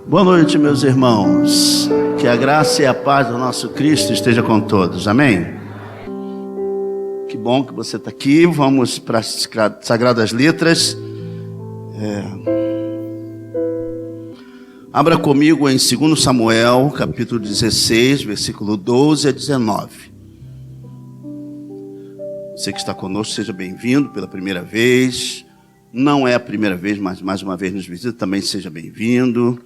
Boa noite, meus irmãos. Que a graça e a paz do nosso Cristo esteja com todos. Amém? Que bom que você está aqui. Vamos para as Sagradas Letras. Abra comigo em 2 Samuel, capítulo 16, versículo 12 a 19. Você que está conosco, seja bem-vindo pela primeira vez. Não é a primeira vez, mas mais uma vez nos visita, também seja bem-vindo.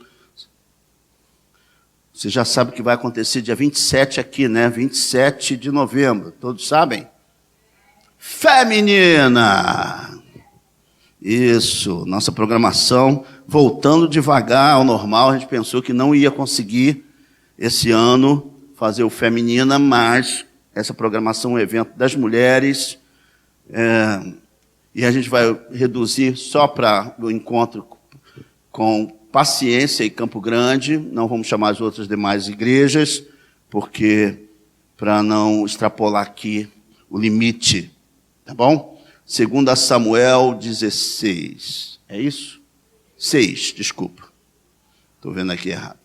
Você já sabe o que vai acontecer dia 27 aqui, né? 27 de novembro, todos sabem? Feminina! Isso, nossa programação voltando devagar ao normal. A gente pensou que não ia conseguir esse ano fazer o Feminina, mas essa programação é um evento das mulheres, e a gente vai reduzir só para o encontro com Paciência e Campo Grande. Não vamos chamar as outras demais igrejas, porque para não extrapolar aqui o limite, tá bom? 2 Samuel 16, é isso? 6, desculpa. Estou vendo aqui errado.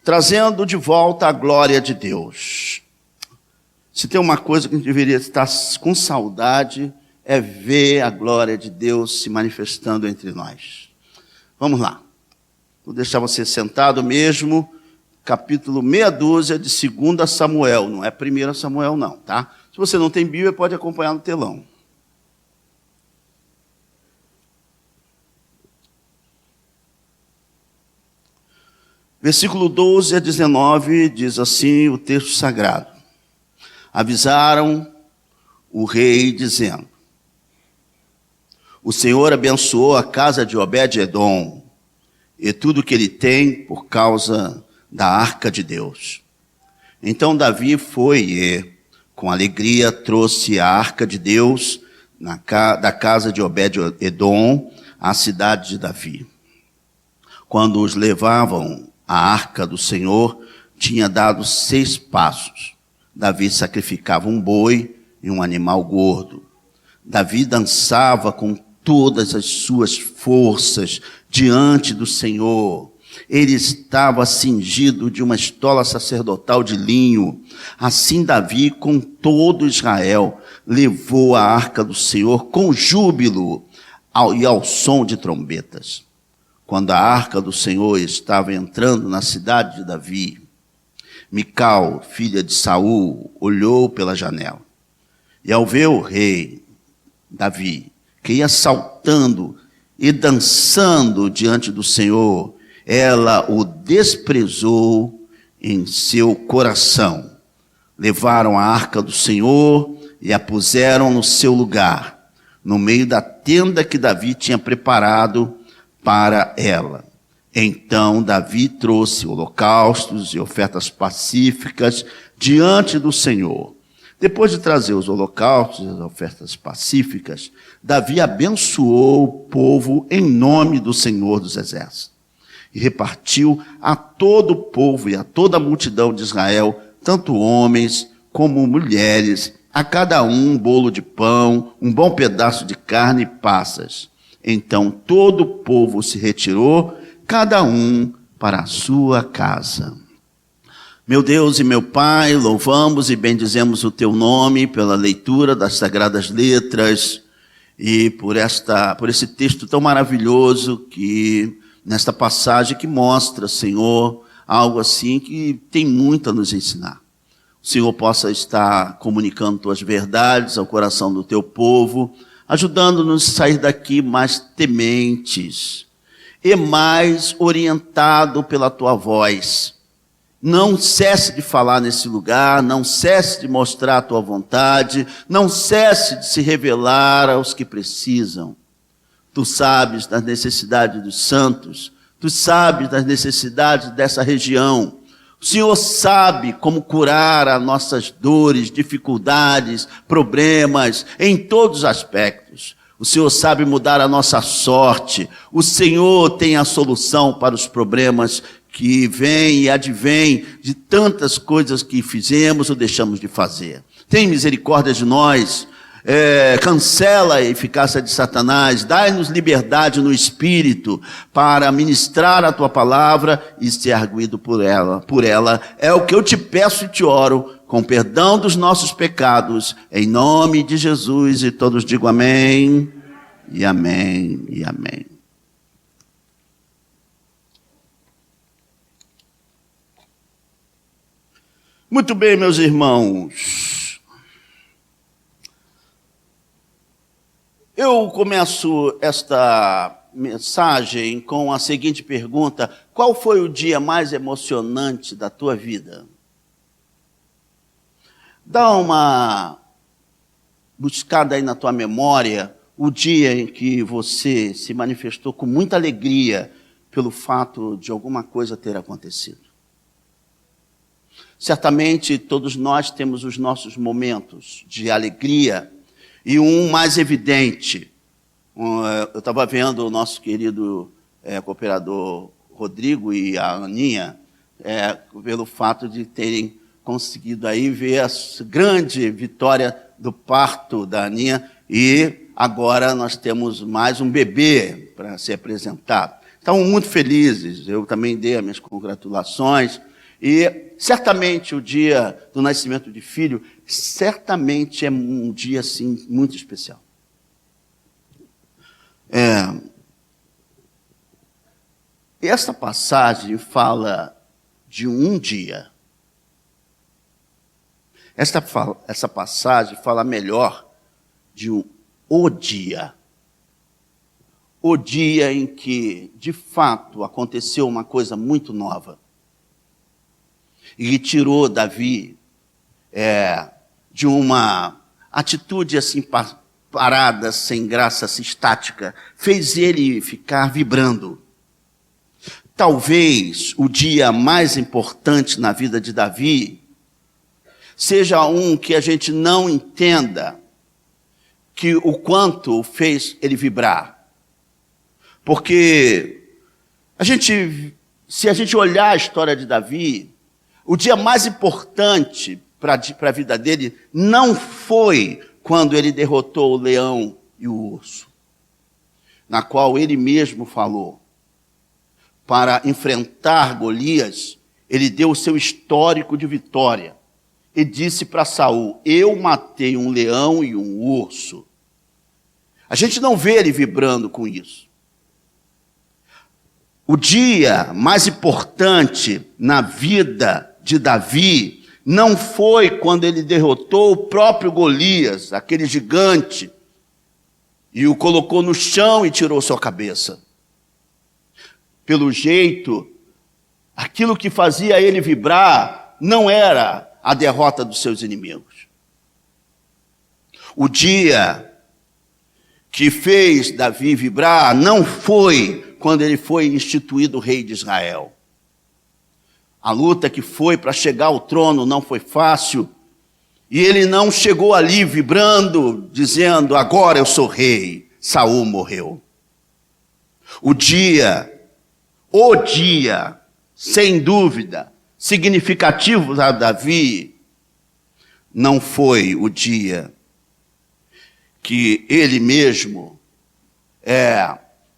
Trazendo de volta a glória de Deus. Se tem uma coisa que a gente deveria estar com saudade, é ver a glória de Deus se manifestando entre nós. Vamos lá. Vou deixar você sentado mesmo. Capítulo meia dúzia de 2 Samuel. Não é 1 Samuel não, tá? Se você não tem Bíblia, pode acompanhar no telão. Versículo 12 a 19 diz assim o texto sagrado. Avisaram o rei dizendo: o Senhor abençoou a casa de Obed-Edom e tudo que ele tem por causa da arca de Deus. Então Davi foi e, com alegria, trouxe a arca de Deus da casa de Obed-Edom à cidade de Davi. Quando os levavam, a arca do Senhor tinha dado 6 passos. Davi sacrificava um boi e um animal gordo. Davi dançava com todas as suas forças diante do Senhor. Ele estava cingido de uma estola sacerdotal de linho. Assim Davi, com todo Israel, levou a arca do Senhor com júbilo e ao som de trombetas. Quando a arca do Senhor estava entrando na cidade de Davi, Mical, filha de Saul, olhou pela janela. E ao ver o rei Davi, que ia saltando e dançando diante do Senhor, ela o desprezou em seu coração. Levaram a arca do Senhor e a puseram no seu lugar, no meio da tenda que Davi tinha preparado para ela. Então Davi trouxe holocaustos e ofertas pacíficas diante do Senhor. Depois de trazer os holocaustos e as ofertas pacíficas, Davi abençoou o povo em nome do Senhor dos Exércitos. E repartiu a todo o povo e a toda a multidão de Israel, tanto homens como mulheres, a cada um bolo de pão, um bom pedaço de carne e passas. Então todo o povo se retirou, cada um para a sua casa. Meu Deus e meu Pai, louvamos e bendizemos o Teu nome pela leitura das Sagradas Letras e por esse texto tão maravilhoso que, nesta passagem que mostra, Senhor, algo assim que tem muito a nos ensinar. O Senhor possa estar comunicando Tuas verdades ao coração do Teu povo, ajudando-nos a sair daqui mais tementes e mais orientado pela Tua voz. Não cesse de falar nesse lugar, não cesse de mostrar a Tua vontade, não cesse de se revelar aos que precisam. Tu sabes das necessidades dos santos, tu sabes das necessidades dessa região. O Senhor sabe como curar as nossas dores, dificuldades, problemas, em todos os aspectos. O Senhor sabe mudar a nossa sorte. O Senhor tem a solução para os problemas que vêm e advêm de tantas coisas que fizemos ou deixamos de fazer. Tem misericórdia de nós. cancela a eficácia de Satanás, dai-nos liberdade no Espírito para ministrar a Tua palavra e ser arguido por ela. É o que eu te peço e te oro, com perdão dos nossos pecados, em nome de Jesus, e todos digam amém, e amém, e amém. Muito bem, meus irmãos. Eu começo esta mensagem com a seguinte pergunta: qual foi o dia mais emocionante da tua vida? Dá uma buscada aí na tua memória o dia em que você se manifestou com muita alegria pelo fato de alguma coisa ter acontecido. Certamente todos nós temos os nossos momentos de alegria, e um mais evidente. Eu estava vendo o nosso querido cooperador Rodrigo e a Aninha, pelo fato de terem conseguido aí ver a grande vitória do parto da Aninha, e agora nós temos mais um bebê para ser apresentado. Estão muito felizes, eu também dei as minhas congratulações. E certamente o dia do nascimento de filho, certamente é um dia assim muito especial. Esta passagem fala de um dia. Essa passagem fala melhor de o dia. O dia em que, de fato, aconteceu uma coisa muito nova. E tirou Davi de uma atitude assim parada, sem graça, assim, estática. Fez ele ficar vibrando. Talvez o dia mais importante na vida de Davi seja um que a gente não entenda que o quanto fez ele vibrar. Porque se a gente olhar a história de Davi, o dia mais importante para a vida dele não foi quando ele derrotou o leão e o urso, na qual ele mesmo falou. Para enfrentar Golias, ele deu o seu histórico de vitória e disse para Saul: eu matei um leão e um urso. A gente não vê ele vibrando com isso. O dia mais importante na vida de Davi não foi quando ele derrotou o próprio Golias, aquele gigante, e o colocou no chão e tirou sua cabeça. Pelo jeito, aquilo que fazia ele vibrar não era a derrota dos seus inimigos. O dia que fez Davi vibrar não foi quando ele foi instituído rei de Israel. A luta que foi para chegar ao trono não foi fácil, e ele não chegou ali vibrando, dizendo: agora eu sou rei. Saul morreu. O dia, sem dúvida, significativo para Davi, não foi o dia que ele mesmo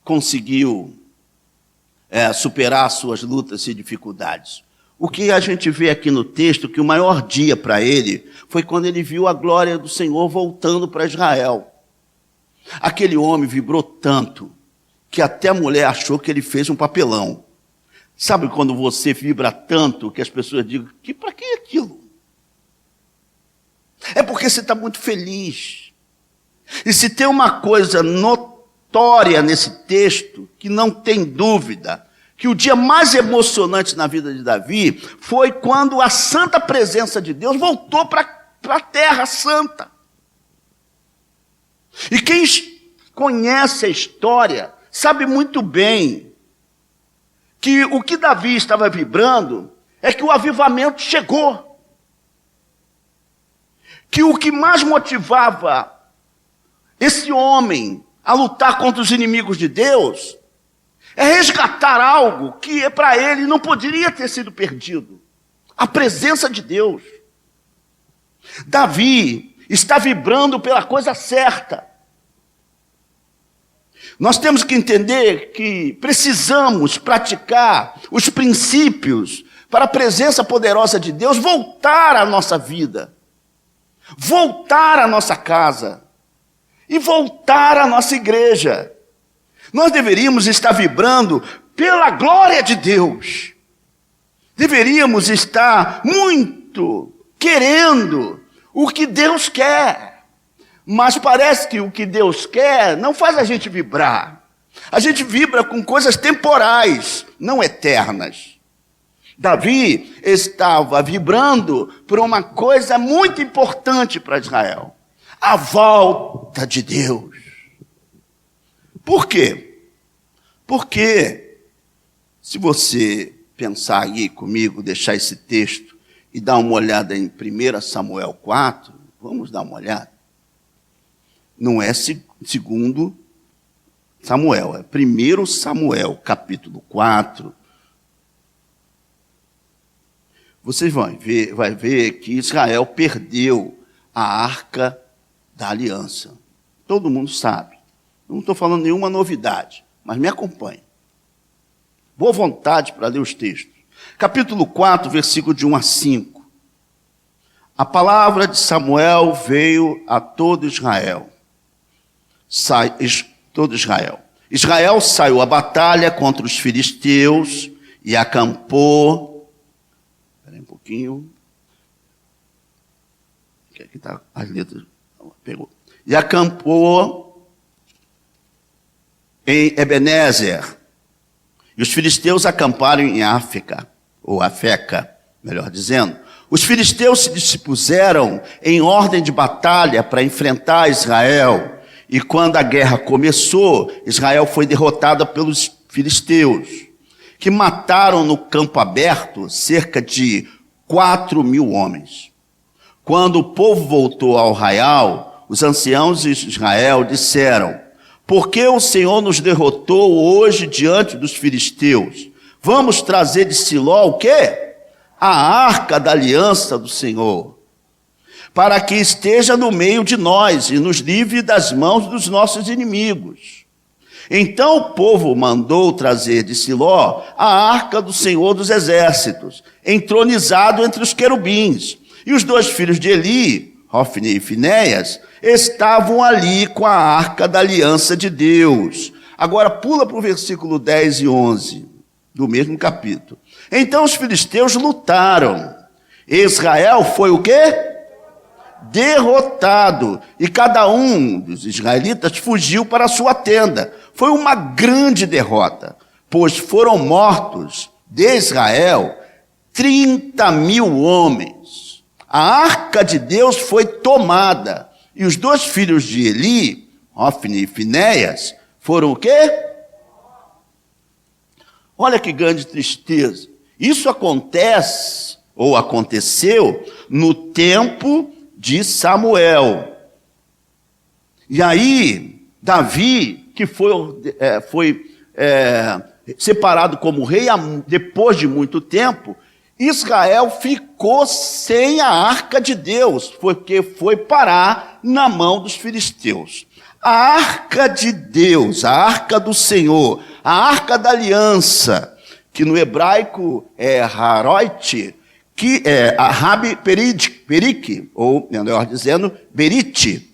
conseguiu superar suas lutas e dificuldades. O que a gente vê aqui no texto, que o maior dia para ele foi quando ele viu a glória do Senhor voltando para Israel. Aquele homem vibrou tanto que até a mulher achou que ele fez um papelão. Sabe quando você vibra tanto que as pessoas dizem: para que aquilo? É porque você está muito feliz. E se tem uma coisa notória nesse texto, que não tem dúvida, que o dia mais emocionante na vida de Davi foi quando a santa presença de Deus voltou para a terra santa. E quem conhece a história sabe muito bem que o que Davi estava vibrando é que o avivamento chegou. Que o que mais motivava esse homem a lutar contra os inimigos de Deus é resgatar algo que para ele não poderia ter sido perdido. A presença de Deus. Davi, está vibrando pela coisa certa. Nós temos que entender que precisamos praticar os princípios para a presença poderosa de Deus voltar à nossa vida, voltar à nossa casa e voltar à nossa igreja. Nós deveríamos estar vibrando pela glória de Deus. Deveríamos estar muito querendo o que Deus quer. Mas parece que o que Deus quer não faz a gente vibrar. A gente vibra com coisas temporais, não eternas. Davi estava vibrando por uma coisa muito importante para Israel: a volta de Deus. Por quê? Porque, se você pensar aí comigo, deixar esse texto e dar uma olhada em 1 Samuel 4, vamos dar uma olhada. Não é segundo Samuel, é 1 Samuel, capítulo 4. Vocês vai ver que Israel perdeu a arca da aliança. Todo mundo sabe. Não estou falando nenhuma novidade, mas me acompanhe. Boa vontade para ler os textos. Capítulo 4, versículo de 1 a 5. A palavra de Samuel veio a todo Israel. Israel saiu à batalha contra os filisteus e acampou. Espera aí um pouquinho. Aqui está as letras. Pegou. E acampou em Ebenezer. E os filisteus acamparam em Afeca, ou Afeca, melhor dizendo. Os filisteus se dispuseram em ordem de batalha para enfrentar Israel. E quando a guerra começou, Israel foi derrotada pelos filisteus, que mataram no campo aberto cerca de 4.000 homens. Quando o povo voltou ao arraial, os anciãos de Israel disseram: por que o Senhor nos derrotou hoje diante dos filisteus? Vamos trazer de Siló o quê? A arca da aliança do Senhor, para que esteja no meio de nós e nos livre das mãos dos nossos inimigos. Então o povo mandou trazer de Siló a arca do Senhor dos exércitos, entronizado entre os querubins. E os 2 filhos de Eli, Hofni e Finéias, estavam ali com a arca da aliança de Deus. Agora pula para o versículo 10 e 11, do mesmo capítulo. Então os filisteus lutaram. Israel foi o quê? Derrotado, e cada um dos israelitas fugiu para a sua tenda. Foi uma grande derrota, pois foram mortos de Israel 30.000 homens. A arca de Deus foi tomada, e os 2 filhos de Eli, Hofni e Finéias, foram o quê? Olha que grande tristeza. Isso acontece, ou aconteceu, no tempo de Samuel. E aí, Davi, que foi separado como rei depois de muito tempo, Israel ficou sem a arca de Deus, porque foi parar na mão dos filisteus. A arca de Deus, a arca do Senhor, a arca da aliança, que no hebraico é Haroit, que é a Rabi Perik, ou melhor dizendo, Berite,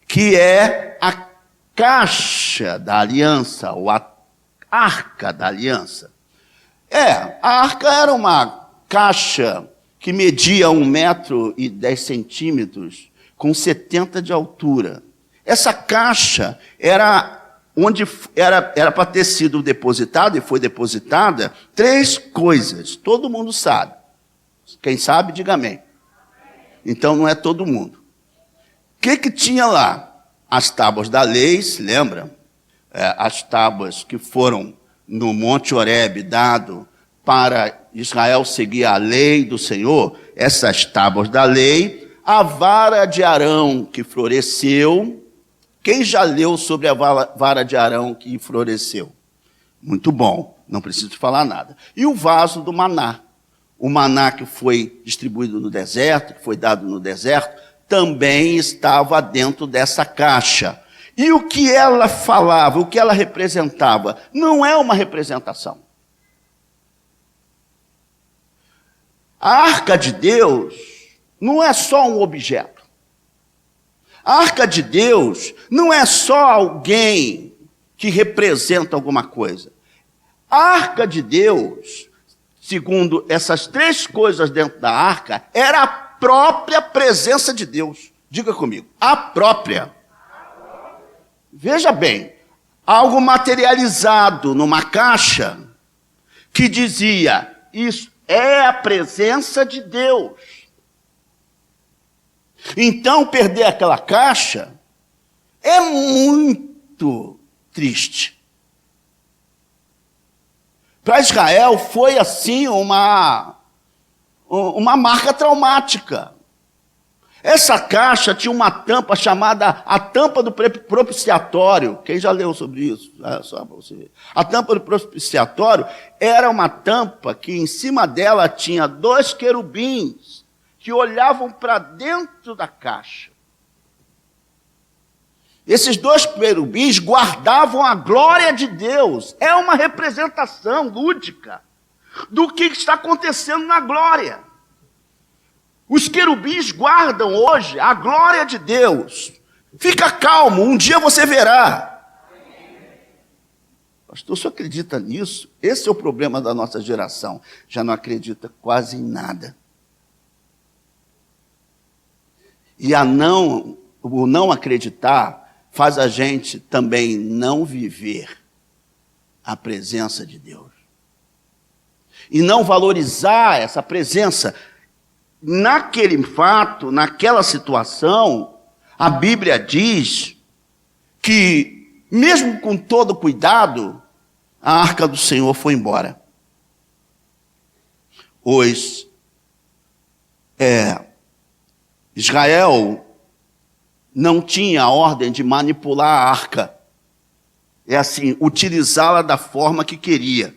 que é a caixa da aliança, ou a arca da aliança. A arca era uma caixa que media 1,10 m, com 70 de altura. Essa caixa era onde era para ter sido depositado, e foi depositada, 3 coisas. Todo mundo sabe. Quem sabe, diga amém. Então não é todo mundo. O que tinha lá? As tábuas da lei, se lembra? As tábuas que foram no Monte Horebe dado para Israel seguir a lei do Senhor, essas tábuas da lei, a vara de Arão que floresceu. Quem já leu sobre a vara de Arão que floresceu? Muito bom, não preciso falar nada. E o vaso do maná. O maná que foi distribuído no deserto, que foi dado no deserto, também estava dentro dessa caixa. E o que ela falava, o que ela representava, não é uma representação. A arca de Deus não é só um objeto. A arca de Deus não é só alguém que representa alguma coisa. A arca de Deus, segundo essas três coisas dentro da arca, era a própria presença de Deus. Diga comigo, a própria. Veja bem, algo materializado numa caixa que dizia, isso é a presença de Deus. Então, perder aquela caixa é muito triste. Para Israel foi assim uma marca traumática. Essa caixa tinha uma tampa chamada a tampa do propiciatório. Quem já leu sobre isso? Só para você ver. A tampa do propiciatório era uma tampa que em cima dela tinha 2 querubins que olhavam para dentro da caixa. Esses 2 querubins guardavam a glória de Deus. É uma representação lúdica do que está acontecendo na glória. Os querubins guardam hoje a glória de Deus. Fica calmo, um dia você verá. Pastor, você acredita nisso? Esse é o problema da nossa geração. Já não acredita quase em nada. E o não acreditar faz a gente também não viver a presença de Deus. E não valorizar essa presença. Naquele fato, naquela situação, a Bíblia diz que, mesmo com todo cuidado, a arca do Senhor foi embora. Pois Israel não tinha a ordem de manipular a arca. É assim, utilizá-la da forma que queria.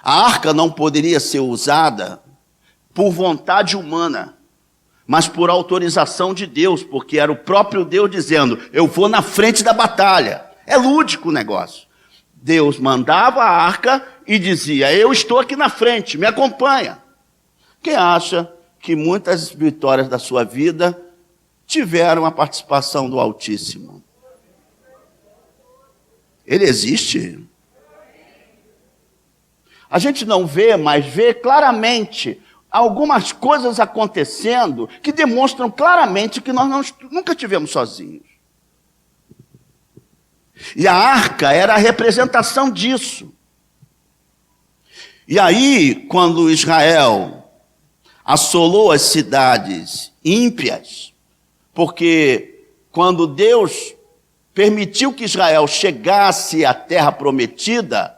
A arca não poderia ser usada por vontade humana, mas por autorização de Deus, porque era o próprio Deus dizendo, eu vou na frente da batalha. É lúdico o negócio. Deus mandava a arca e dizia, eu estou aqui na frente, me acompanha. Quem acha que muitas vitórias da sua vida tiveram a participação do Altíssimo? Ele existe. A gente não vê, mas vê claramente algumas coisas acontecendo que demonstram claramente que nós nunca estivemos sozinhos. E a arca era a representação disso. E aí, quando Israel assolou as cidades ímpias, porque quando Deus permitiu que Israel chegasse à terra prometida,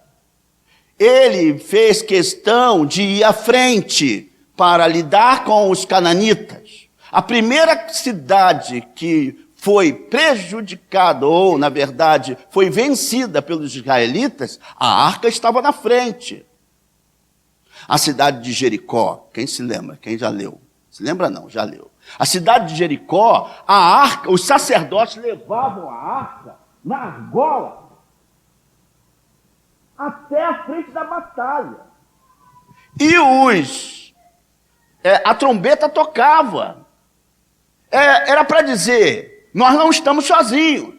ele fez questão de ir à frente para lidar com os cananitas. A primeira cidade que foi prejudicada, ou, na verdade, foi vencida pelos israelitas, a arca estava na frente. A cidade de Jericó, quem se lembra? Quem já leu? Se lembra não, já leu. A cidade de Jericó, a arca, os sacerdotes levavam a arca na argola até a frente da batalha. E a trombeta tocava. Era para dizer, nós não estamos sozinhos.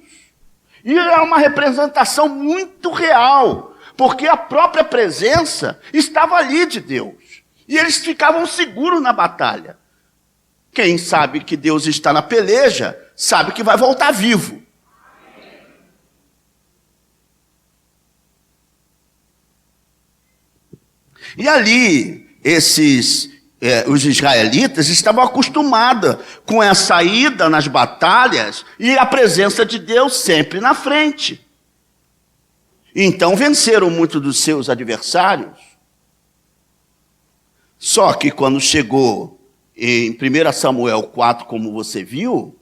E era uma representação muito real, porque a própria presença estava ali de Deus. E eles ficavam seguros na batalha. Quem sabe que Deus está na peleja, sabe que vai voltar vivo. E ali, os israelitas estavam acostumados com essa ida nas batalhas e a presença de Deus sempre na frente. Então venceram muitos dos seus adversários. Só que quando chegou em 1 Samuel 4, como você viu,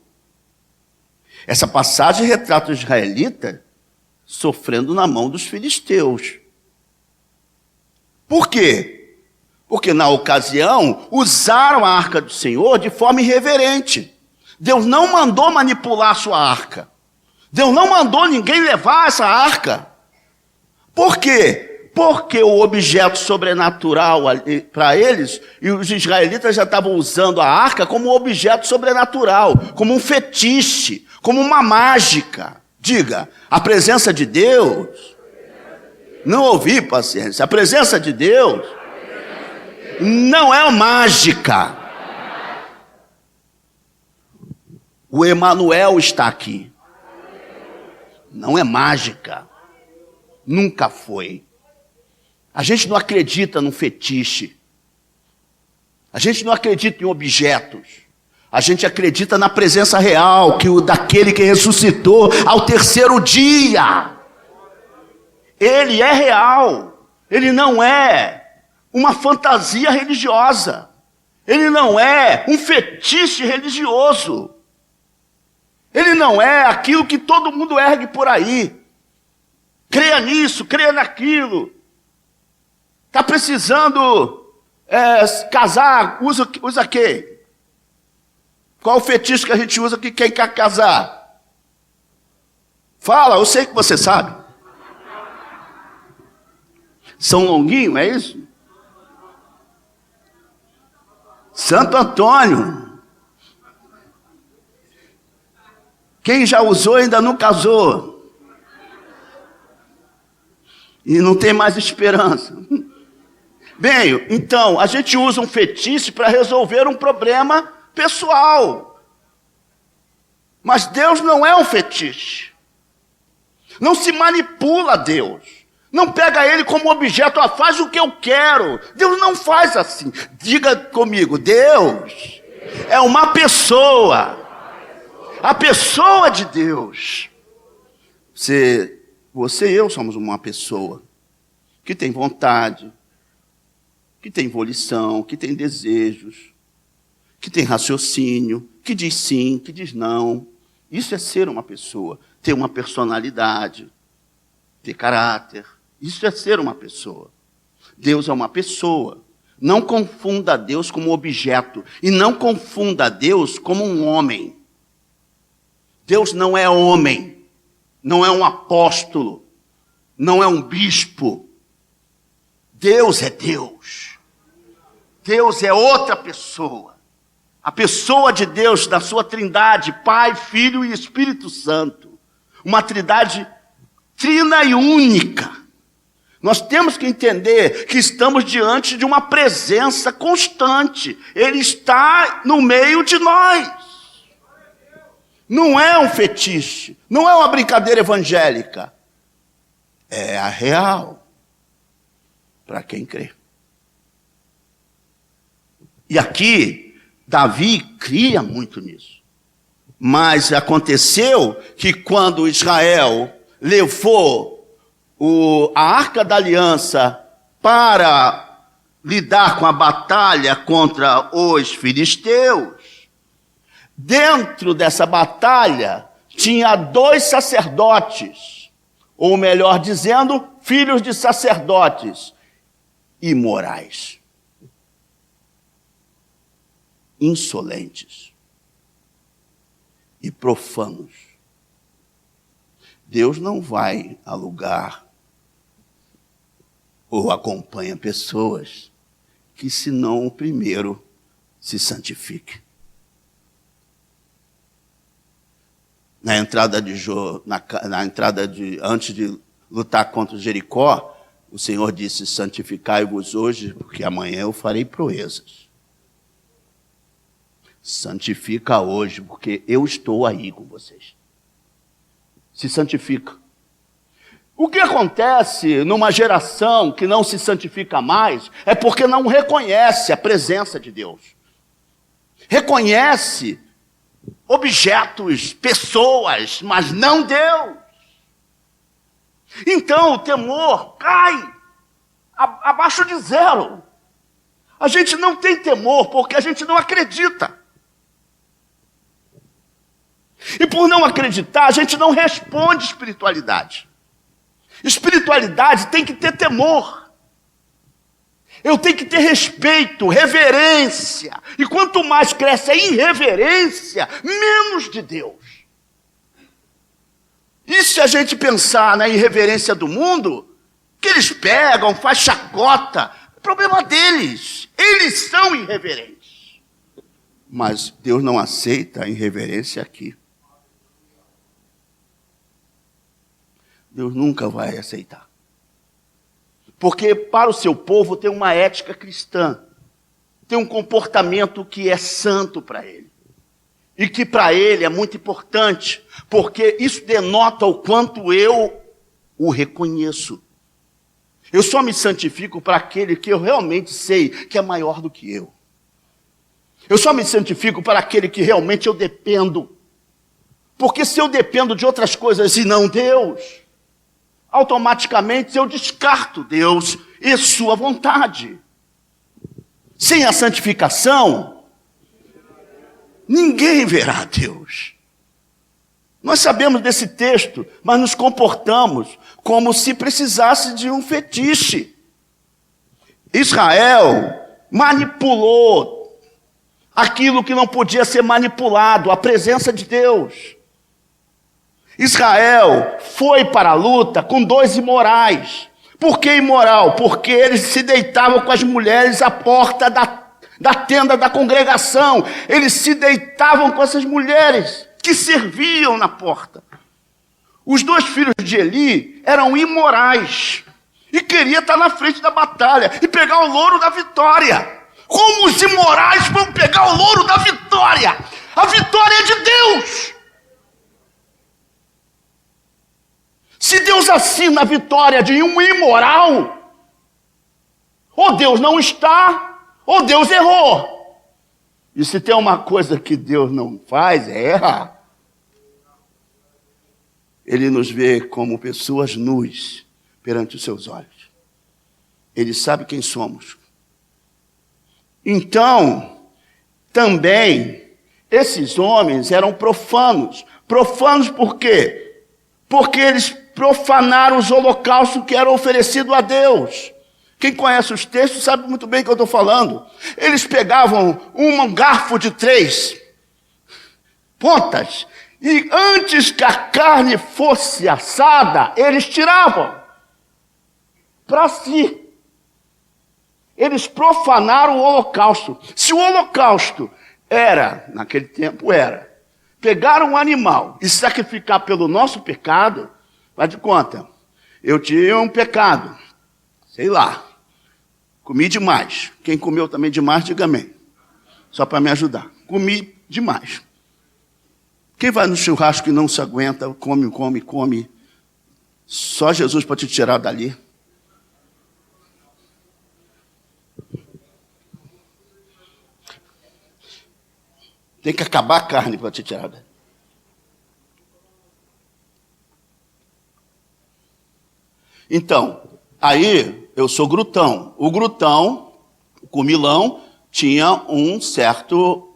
essa passagem retrata o israelita sofrendo na mão dos filisteus. Por quê? Porque na ocasião usaram a arca do Senhor de forma irreverente. Deus não mandou manipular a sua arca. Deus não mandou ninguém levar essa arca. Por quê? Porque o objeto sobrenatural para eles, e os israelitas já estavam usando a arca como um objeto sobrenatural, como um fetiche, como uma mágica. Diga, a presença de Deus, não ouvi, paciência, a presença de Deus não é mágica. O Emanuel está aqui. Não é mágica. Nunca foi. A gente não acredita num fetiche. A gente não acredita em objetos. A gente acredita na presença real daquele que ressuscitou ao terceiro dia. Ele é real. Ele não é uma fantasia religiosa. Ele não é um fetiche religioso. Ele não é aquilo que todo mundo ergue por aí. Creia nisso, creia naquilo. Está precisando casar, usa quê? Qual o fetiche que a gente usa que quem quer casar? Fala, eu sei que você sabe. São Longuinho, é isso? Santo Antônio. Quem já usou ainda não casou. E não tem mais esperança. Bem, então, a gente usa um fetiche para resolver um problema pessoal. Mas Deus não é um fetiche. Não se manipula a Deus. Não pega ele como objeto, faz o que eu quero. Deus não faz assim. Diga comigo, Deus é uma pessoa. A pessoa de Deus. Você e eu somos uma pessoa que tem vontade, que tem volição, que tem desejos, que tem raciocínio, que diz sim, que diz não. Isso é ser uma pessoa, ter uma personalidade, ter caráter. Isso é ser uma pessoa. Deus é uma pessoa. Não confunda Deus como objeto e não confunda Deus como um homem. Deus não é homem, não é um apóstolo, não é um bispo. Deus é Deus. Deus é outra pessoa. A pessoa de Deus, da sua trindade, Pai, Filho e Espírito Santo. Uma trindade trina e única. Nós temos que entender que estamos diante de uma presença constante. Ele está no meio de nós. Não é um fetiche, não é uma brincadeira evangélica. É a real, para quem crê. E aqui, Davi cria muito nisso. Mas aconteceu que quando Israel levou a Arca da Aliança para lidar com a batalha contra os filisteus, dentro dessa batalha tinha 2 sacerdotes, ou melhor dizendo, filhos de sacerdotes imorais, insolentes e profanos. Deus não vai alugar ou acompanha pessoas que se não primeiro se santifiquem. Antes de lutar contra Jericó, o Senhor disse: santificai-vos hoje, porque amanhã eu farei proezas. Santifica hoje, porque eu estou aí com vocês. Se santifica. O que acontece numa geração que não se santifica mais é porque não reconhece a presença de Deus. Reconhece objetos, pessoas, mas não Deus. Então o temor cai abaixo de 0. A gente não tem temor porque a gente não acredita. E por não acreditar, a gente não responde espiritualidade. Espiritualidade tem que ter temor. Eu tenho que ter respeito, reverência. E quanto mais cresce a irreverência, menos de Deus. E se a gente pensar na irreverência do mundo, que eles pegam, faz chacota, é problema deles. Eles são irreverentes. Mas Deus não aceita a irreverência aqui. Deus nunca vai aceitar. Porque para o seu povo tem uma ética cristã, tem um comportamento que é santo para ele. E que para ele é muito importante, porque isso denota o quanto eu o reconheço. Eu só me santifico para aquele que eu realmente sei que é maior do que eu. Eu só me santifico para aquele que realmente eu dependo. Porque se eu dependo de outras coisas e não Deus, automaticamente eu descarto Deus e sua vontade. Sem a santificação, ninguém verá Deus. Nós sabemos desse texto, mas nos comportamos como se precisasse de um fetiche. Israel manipulou aquilo que não podia ser manipulado, a presença de Deus. Israel foi para a luta com 2 imorais. Por que imoral? Porque eles se deitavam com as mulheres à porta da tenda da congregação. Eles se deitavam com essas mulheres que serviam na porta. Os 2 filhos de Eli eram imorais e queriam estar na frente da batalha e pegar o louro da vitória. Como os imorais vão pegar o louro da vitória? A vitória é de Deus. Se Deus assina a vitória de um imoral, ou Deus não está, ou Deus errou. E se tem uma coisa que Deus não faz, é errar. Ele nos vê como pessoas nus perante os seus olhos. Ele sabe quem somos. Então, também, esses homens eram profanos. Profanos por quê? Porque eles profanaram os holocaustos que eram oferecidos a Deus. Quem conhece os textos sabe muito bem o que eu estou falando. Eles pegavam um garfo de 3 pontas e antes que a carne fosse assada, eles tiravam para si. Eles profanaram o holocausto. Se o holocausto naquele tempo pegar um animal e sacrificar pelo nosso pecado, faz de conta, eu tinha um pecado, sei lá, comi demais. Quem comeu também demais, diga amém. Só para me ajudar. Comi demais. Quem vai no churrasco e não se aguenta, come. Só Jesus para te tirar dali. Tem que acabar a carne para te tirar dali. Então, aí eu sou glutão. O glutão, o comilão, tinha um certo...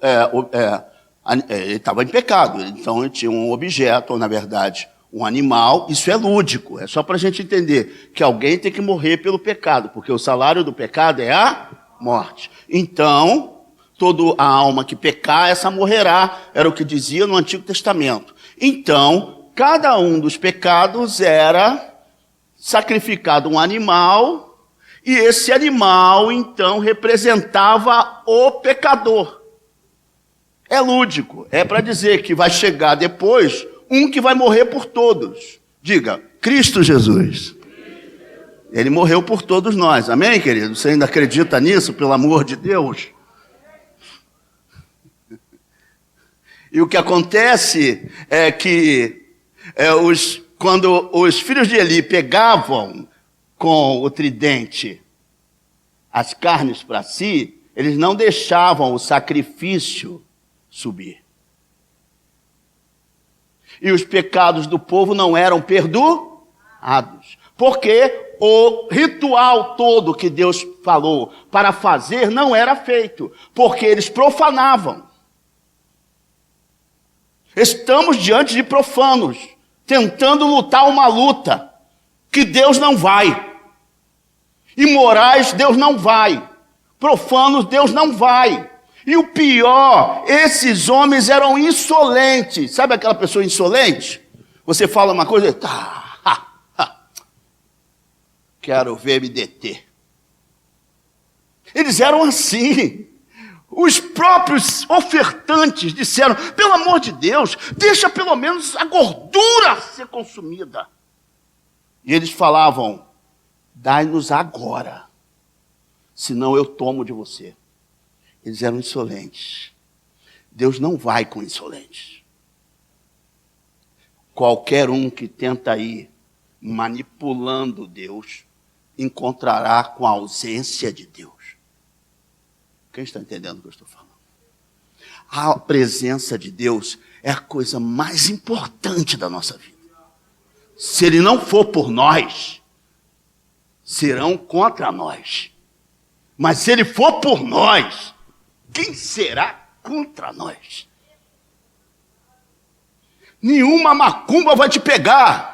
ele estava em pecado, então ele tinha um objeto, ou na verdade, um animal. Isso é lúdico, é só para a gente entender que alguém tem que morrer pelo pecado, porque o salário do pecado é a morte. Então, toda a alma que pecar, essa morrerá, era o que dizia no Antigo Testamento. Então, cada um dos pecados era sacrificado um animal, e esse animal, então, representava o pecador. É lúdico, é para dizer que vai chegar depois um que vai morrer por todos. Diga, Cristo Jesus. Ele morreu por todos nós, amém, querido? Você ainda acredita nisso, pelo amor de Deus? E o que acontece é que quando os filhos de Eli pegavam com o tridente as carnes para si, eles não deixavam o sacrifício subir. E os pecados do povo não eram perdoados. Porque o ritual todo que Deus falou para fazer não era feito. Porque eles profanavam. Estamos diante de profanos, tentando lutar uma luta que Deus não vai. Imorais, Deus não vai. Profanos, Deus não vai. E o pior, esses homens eram insolentes. Sabe aquela pessoa insolente? Você fala uma coisa, quero ver me deter. Eles eram assim. Os próprios ofertantes disseram, pelo amor de Deus, deixa pelo menos a gordura ser consumida. E eles falavam, dai-nos agora, senão eu tomo de você. Eles eram insolentes. Deus não vai com insolentes. Qualquer um que tenta ir manipulando Deus, encontrará com a ausência de Deus. Quem está entendendo o que eu estou falando? A presença de Deus é a coisa mais importante da nossa vida. Se Ele não for por nós, serão contra nós. Mas se Ele for por nós, quem será contra nós? Nenhuma macumba vai te pegar.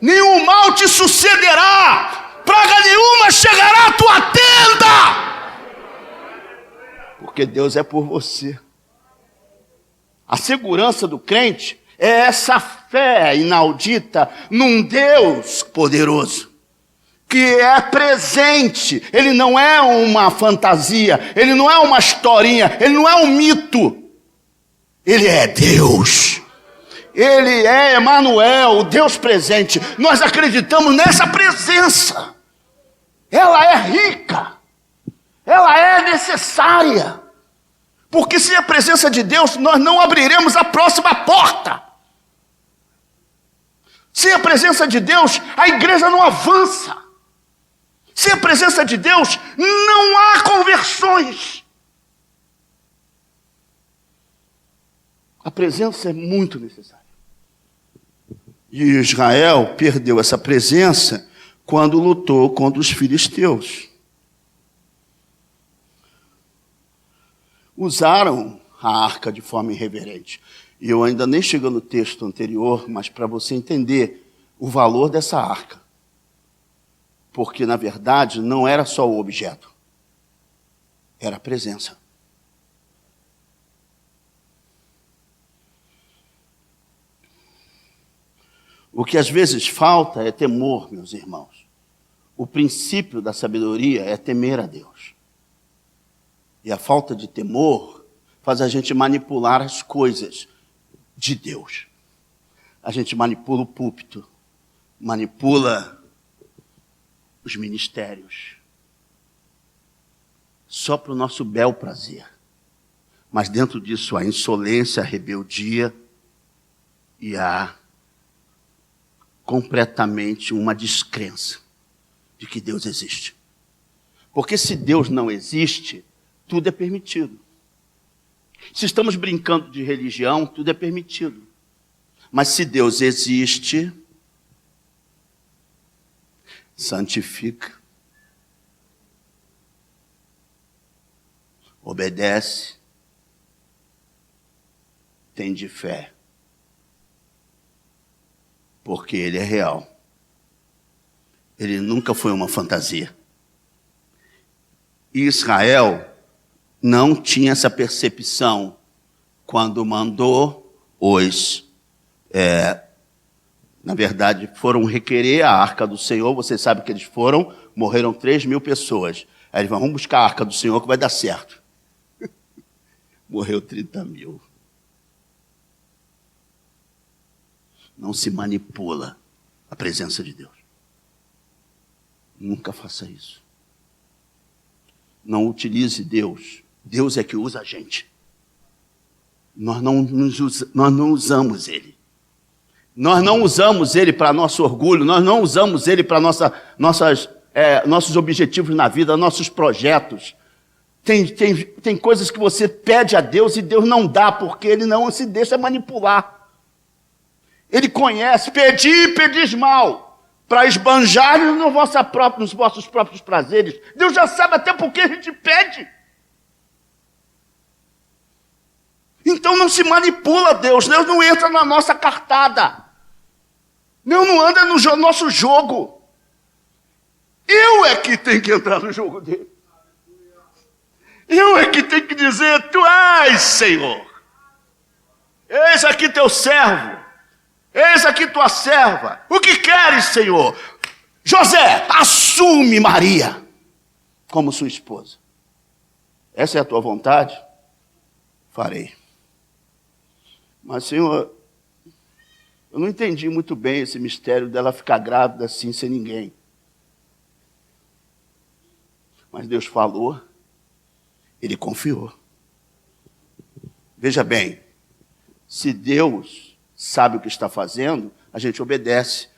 Nenhum mal te sucederá. Praga nenhuma chegará à tua tenda. Porque Deus é por você. A segurança do crente é essa fé inaudita num Deus poderoso, que é presente. Ele não é uma fantasia, ele não é uma historinha, ele não é um mito. Ele é Deus. Ele é Emanuel, o Deus presente. Nós acreditamos nessa presença. Ela é rica. Ela é necessária. Porque sem a presença de Deus, nós não abriremos a próxima porta. Sem a presença de Deus, a igreja não avança. Sem a presença de Deus, não há conversões. A presença é muito necessária. E Israel perdeu essa presença quando lutou contra os filisteus. Usaram a arca de forma irreverente. E eu ainda nem cheguei no texto anterior, mas para você entender o valor dessa arca. Porque, na verdade, não era só o objeto. Era a presença. O que às vezes falta é temor, meus irmãos. O princípio da sabedoria é temer a Deus. E a falta de temor faz a gente manipular as coisas de Deus. A gente manipula o púlpito, manipula os ministérios, só para o nosso bel prazer. Mas dentro disso há insolência, a rebeldia e há completamente uma descrença de que Deus existe. Porque se Deus não existe, tudo é permitido. Se estamos brincando de religião, tudo é permitido. Mas se Deus existe, santifica, obedece, tem de fé, porque Ele é real. Ele nunca foi uma fantasia. E Israel não tinha essa percepção quando mandou na verdade, foram requerer a arca do Senhor. Você sabe que eles foram, morreram 3.000 pessoas. Aí eles falaram, vamos buscar a arca do Senhor que vai dar certo. Morreu 30.000. Não se manipula a presença de Deus. Nunca faça isso. Não utilize Deus. Deus é que usa a gente. Nós não usamos Ele. Nós não usamos Ele para nosso orgulho. Nós não usamos Ele para nossos objetivos na vida, nossos projetos. Tem coisas que você pede a Deus e Deus não dá, porque Ele não se deixa manipular. Ele conhece, pedis mal, para esbanjar nos vossos próprios prazeres. Deus já sabe até por que a gente pede. Então não se manipula Deus. Deus não entra na nossa cartada. Deus não anda no nosso jogo. Eu é que tenho que entrar no jogo dele. Eu é que tenho que dizer, tu és, Senhor. Eis aqui teu servo. Eis aqui tua serva. O que queres, Senhor? José, assume Maria como sua esposa. Essa é a tua vontade? Farei. Mas, Senhor, eu não entendi muito bem esse mistério dela ficar grávida assim, sem ninguém. Mas Deus falou, Ele confiou. Veja bem, se Deus sabe o que está fazendo, a gente obedece.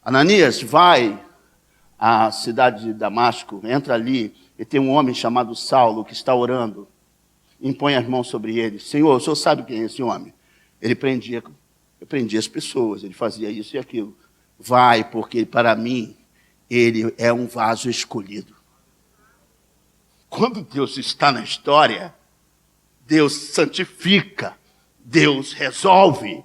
Ananias, vai à cidade de Damasco, entra ali, e tem um homem chamado Saulo que está orando. Impõe as mãos sobre ele. Senhor, o senhor sabe quem é esse homem? Ele prendia as pessoas, ele fazia isso e aquilo. Vai, porque para mim, ele é um vaso escolhido. Quando Deus está na história, Deus santifica, Deus resolve,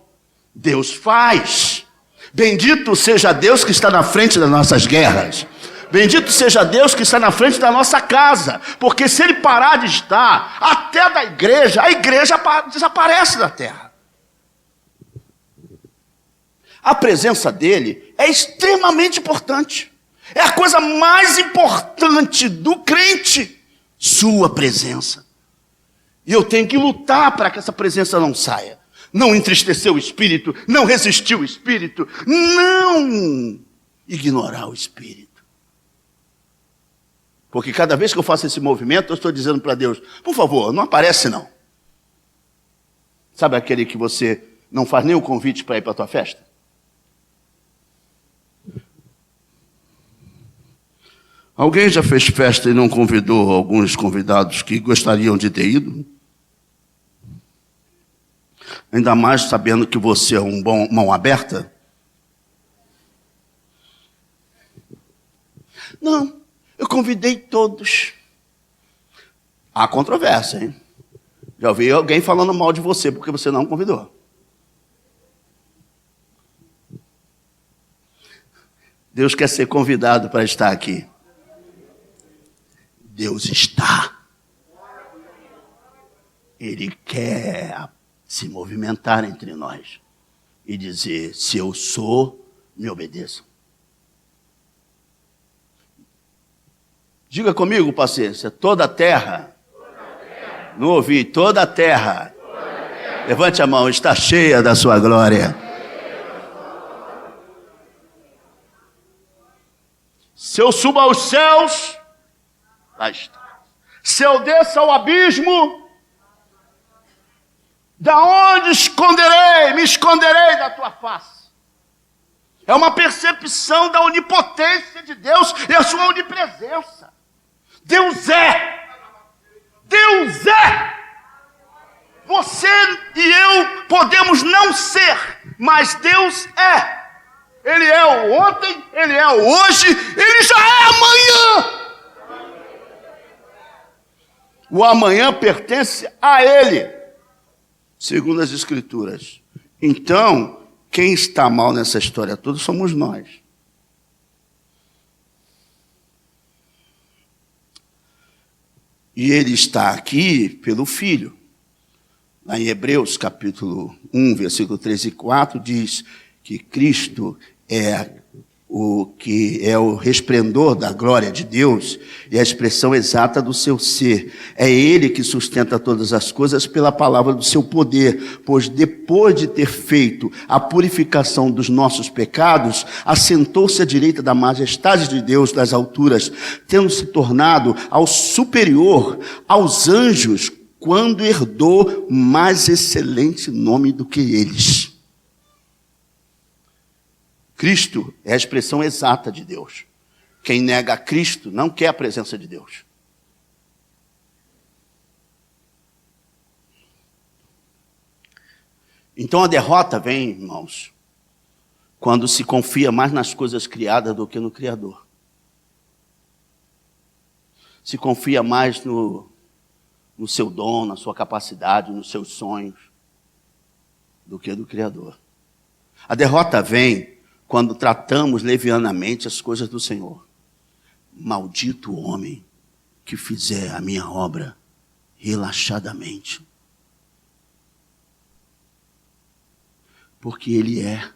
Deus faz. Bendito seja Deus que está na frente das nossas guerras. Bendito seja Deus que está na frente da nossa casa. Porque se Ele parar de estar, até da igreja, a igreja desaparece da terra. A presença dEle é extremamente importante. É a coisa mais importante do crente. Sua presença. E eu tenho que lutar para que essa presença não saia. Não entristecer o Espírito, não resistir o Espírito, não ignorar o Espírito. Porque cada vez que eu faço esse movimento, eu estou dizendo para Deus, por favor, não aparece não. Sabe aquele que você não faz nem o convite para ir para a tua festa? Alguém já fez festa e não convidou alguns convidados que gostariam de ter ido? Ainda mais sabendo que você é um bom mão aberta? Não, eu convidei todos. Há controvérsia, hein? Já ouvi alguém falando mal de você porque você não convidou. Deus quer ser convidado para estar aqui. Deus está. Ele quer se movimentar entre nós e dizer, se eu sou, me obedeçam. Diga comigo, paciência, toda a terra. Não ouvi, toda a terra. Levante a mão, está cheia da sua glória. Se eu subo aos céus, lá está. Se eu desço ao abismo, da onde me esconderei da tua face. É uma percepção da onipotência de Deus e a sua onipresença. Deus é. Deus é. Você e eu podemos não ser, mas Deus é. Ele é o ontem, Ele é o hoje, Ele já é amanhã. O amanhã pertence a Ele, segundo as Escrituras. Então, quem está mal nessa história toda somos nós. E Ele está aqui pelo Filho. Lá em Hebreus, capítulo 1, versículo 3 e 4, diz que Cristo é o resplendor da glória de Deus e a expressão exata do seu ser. É Ele que sustenta todas as coisas pela palavra do seu poder, pois depois de ter feito a purificação dos nossos pecados, assentou-se à direita da majestade de Deus das alturas, tendo se tornado ao superior aos anjos, quando herdou mais excelente nome do que eles. Cristo é a expressão exata de Deus. Quem nega a Cristo não quer a presença de Deus. Então a derrota vem, irmãos, quando se confia mais nas coisas criadas do que no Criador. Se confia mais no seu dom, na sua capacidade, nos seus sonhos, do que do Criador. A derrota vem quando tratamos levianamente as coisas do Senhor. Maldito o homem que fizer a minha obra relaxadamente. Porque ele é.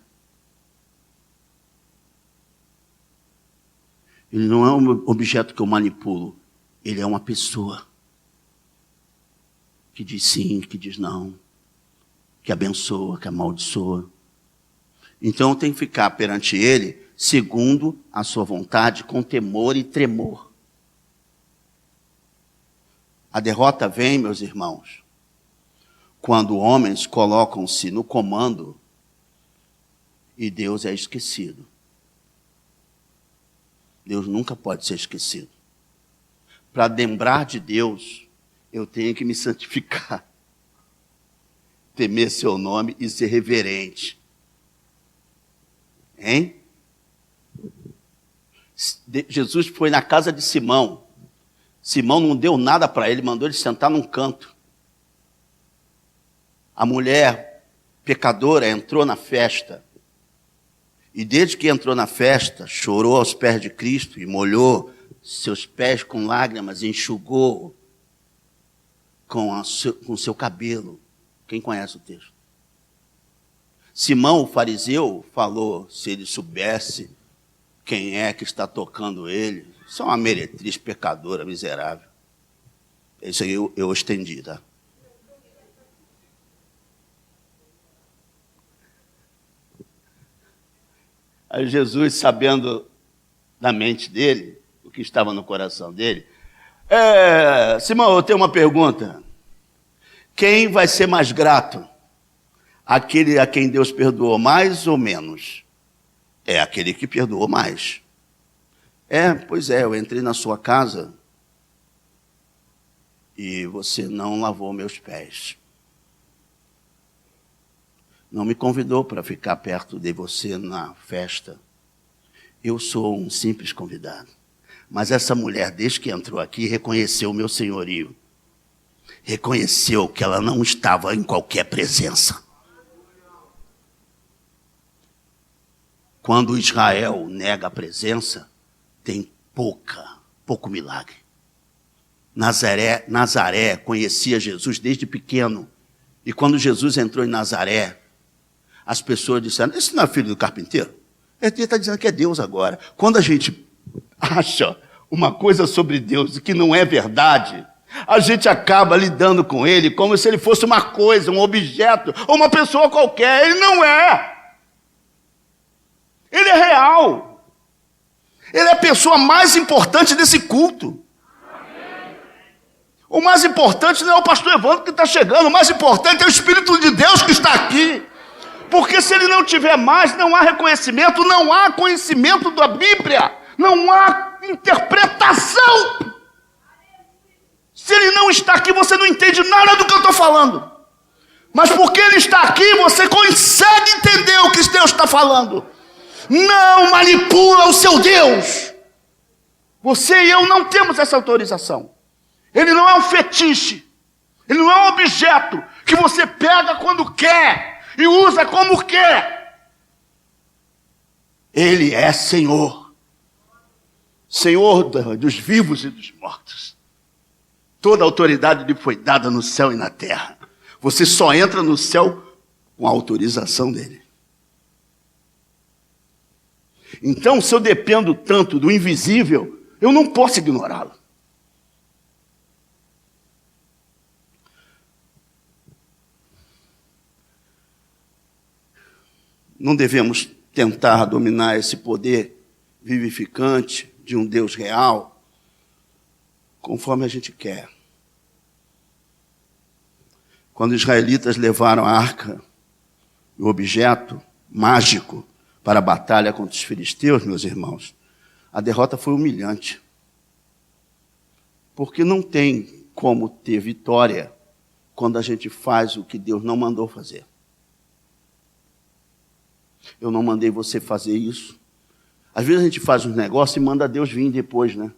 Ele não é um objeto que eu manipulo. Ele é uma pessoa que diz sim, que diz não, que abençoa, que amaldiçoa. Então eu tenho que ficar perante ele segundo a sua vontade, com temor e tremor. A derrota vem, meus irmãos, quando homens colocam-se no comando e Deus é esquecido. Deus nunca pode ser esquecido. Para lembrar de Deus, eu tenho que me santificar, temer seu nome e ser reverente. Hein? Jesus foi na casa de Simão. Simão não deu nada para ele, mandou ele sentar num canto. A mulher pecadora entrou na festa. E desde que entrou na festa, chorou aos pés de Cristo e molhou seus pés com lágrimas e enxugou com seu cabelo. Quem conhece o texto? Simão, o fariseu, falou, se ele soubesse quem é que está tocando ele, isso é uma meretriz pecadora, miserável. Isso aí eu estendi, tá? Aí Jesus, sabendo da mente dele, o que estava no coração dele, Simão, eu tenho uma pergunta. Quem vai ser mais grato? Aquele a quem Deus perdoou mais ou menos? É aquele que perdoou mais. Pois é, eu entrei na sua casa e você não lavou meus pés. Não me convidou para ficar perto de você na festa. Eu sou um simples convidado. Mas essa mulher, desde que entrou aqui, reconheceu o meu senhorio. Reconheceu que ela não estava em qualquer presença. Quando Israel nega a presença, tem pouco milagre. Nazaré conhecia Jesus desde pequeno. E quando Jesus entrou em Nazaré, as pessoas disseram, esse não é filho do carpinteiro? Ele está dizendo que é Deus agora. Quando a gente acha uma coisa sobre Deus que não é verdade, a gente acaba lidando com ele como se ele fosse uma coisa, um objeto, ou uma pessoa qualquer. Ele não é. Ele é real. Ele é a pessoa mais importante desse culto. O mais importante não é o pastor Evandro que está chegando, o mais importante é o Espírito de Deus que está aqui. Porque se ele não tiver mais, não há reconhecimento, não há conhecimento da Bíblia, não há interpretação. Se ele não está aqui, você não entende nada do que eu estou falando. Mas porque ele está aqui, você consegue entender o que Deus está falando. Não manipula o seu Deus. Você e eu não temos essa autorização. Ele não é um fetiche. Ele não é um objeto que você pega quando quer e usa como quer. Ele é Senhor. Senhor dos vivos e dos mortos. Toda a autoridade lhe foi dada no céu e na terra. Você só entra no céu com a autorização dele. Então, se eu dependo tanto do invisível, eu não posso ignorá-lo. Não devemos tentar dominar esse poder vivificante de um Deus real conforme a gente quer. Quando os israelitas levaram a arca, o objeto mágico, para a batalha contra os filisteus, meus irmãos, a derrota foi humilhante. Porque não tem como ter vitória quando a gente faz o que Deus não mandou fazer. Eu não mandei você fazer isso. Às vezes a gente faz uns negócios e manda Deus vir depois, né?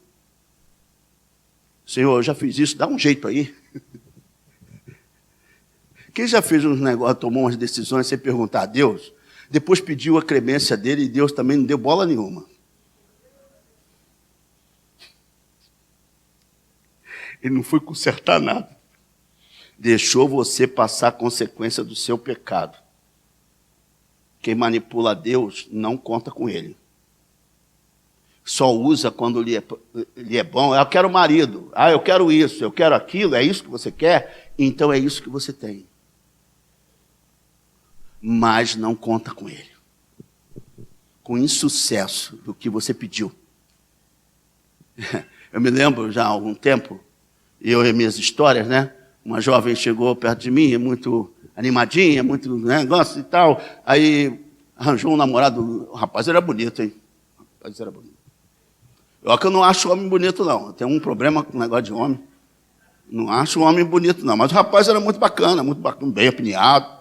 Senhor, eu já fiz isso, dá um jeito aí. Quem já fez uns negócios, tomou umas decisões sem perguntar a Deus, depois pediu a clemência dele e Deus também não deu bola nenhuma. Ele não foi consertar nada. Deixou você passar a consequência do seu pecado. Quem manipula Deus não conta com ele. Só usa quando lhe é bom. Eu quero marido. Eu quero isso, eu quero aquilo. É isso que você quer? Então é isso que você tem. Mas não conta com ele. Com insucesso do que você pediu. Eu me lembro já há algum tempo, eu e minhas histórias, né? Uma jovem chegou perto de mim, muito animadinha, muito negócio e tal. Aí arranjou um namorado. O rapaz era bonito, hein? O rapaz era bonito. Eu não acho homem bonito, não. Eu tenho um problema com o negócio de homem. Não acho um homem bonito, não. Mas o rapaz era muito bacana, bem apinhado.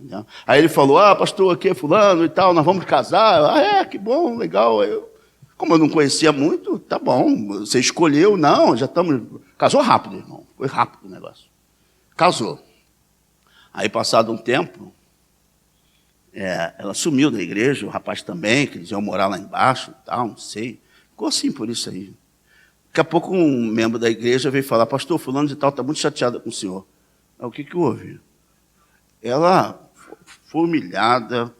Entendeu? Aí ele falou, pastor, aqui é fulano e tal, nós vamos casar. Que bom, legal. Como eu não conhecia muito, tá bom, você escolheu, não, já estamos... Casou rápido, irmão, foi rápido o negócio. Casou. Aí, passado um tempo, ela sumiu da igreja, o rapaz também, que eles iam morar lá embaixo e tal, não sei. Ficou assim por isso aí. Daqui a pouco um membro da igreja veio falar, pastor, fulano de tal está muito chateada com o senhor. O que houve? Ela foi humilhada,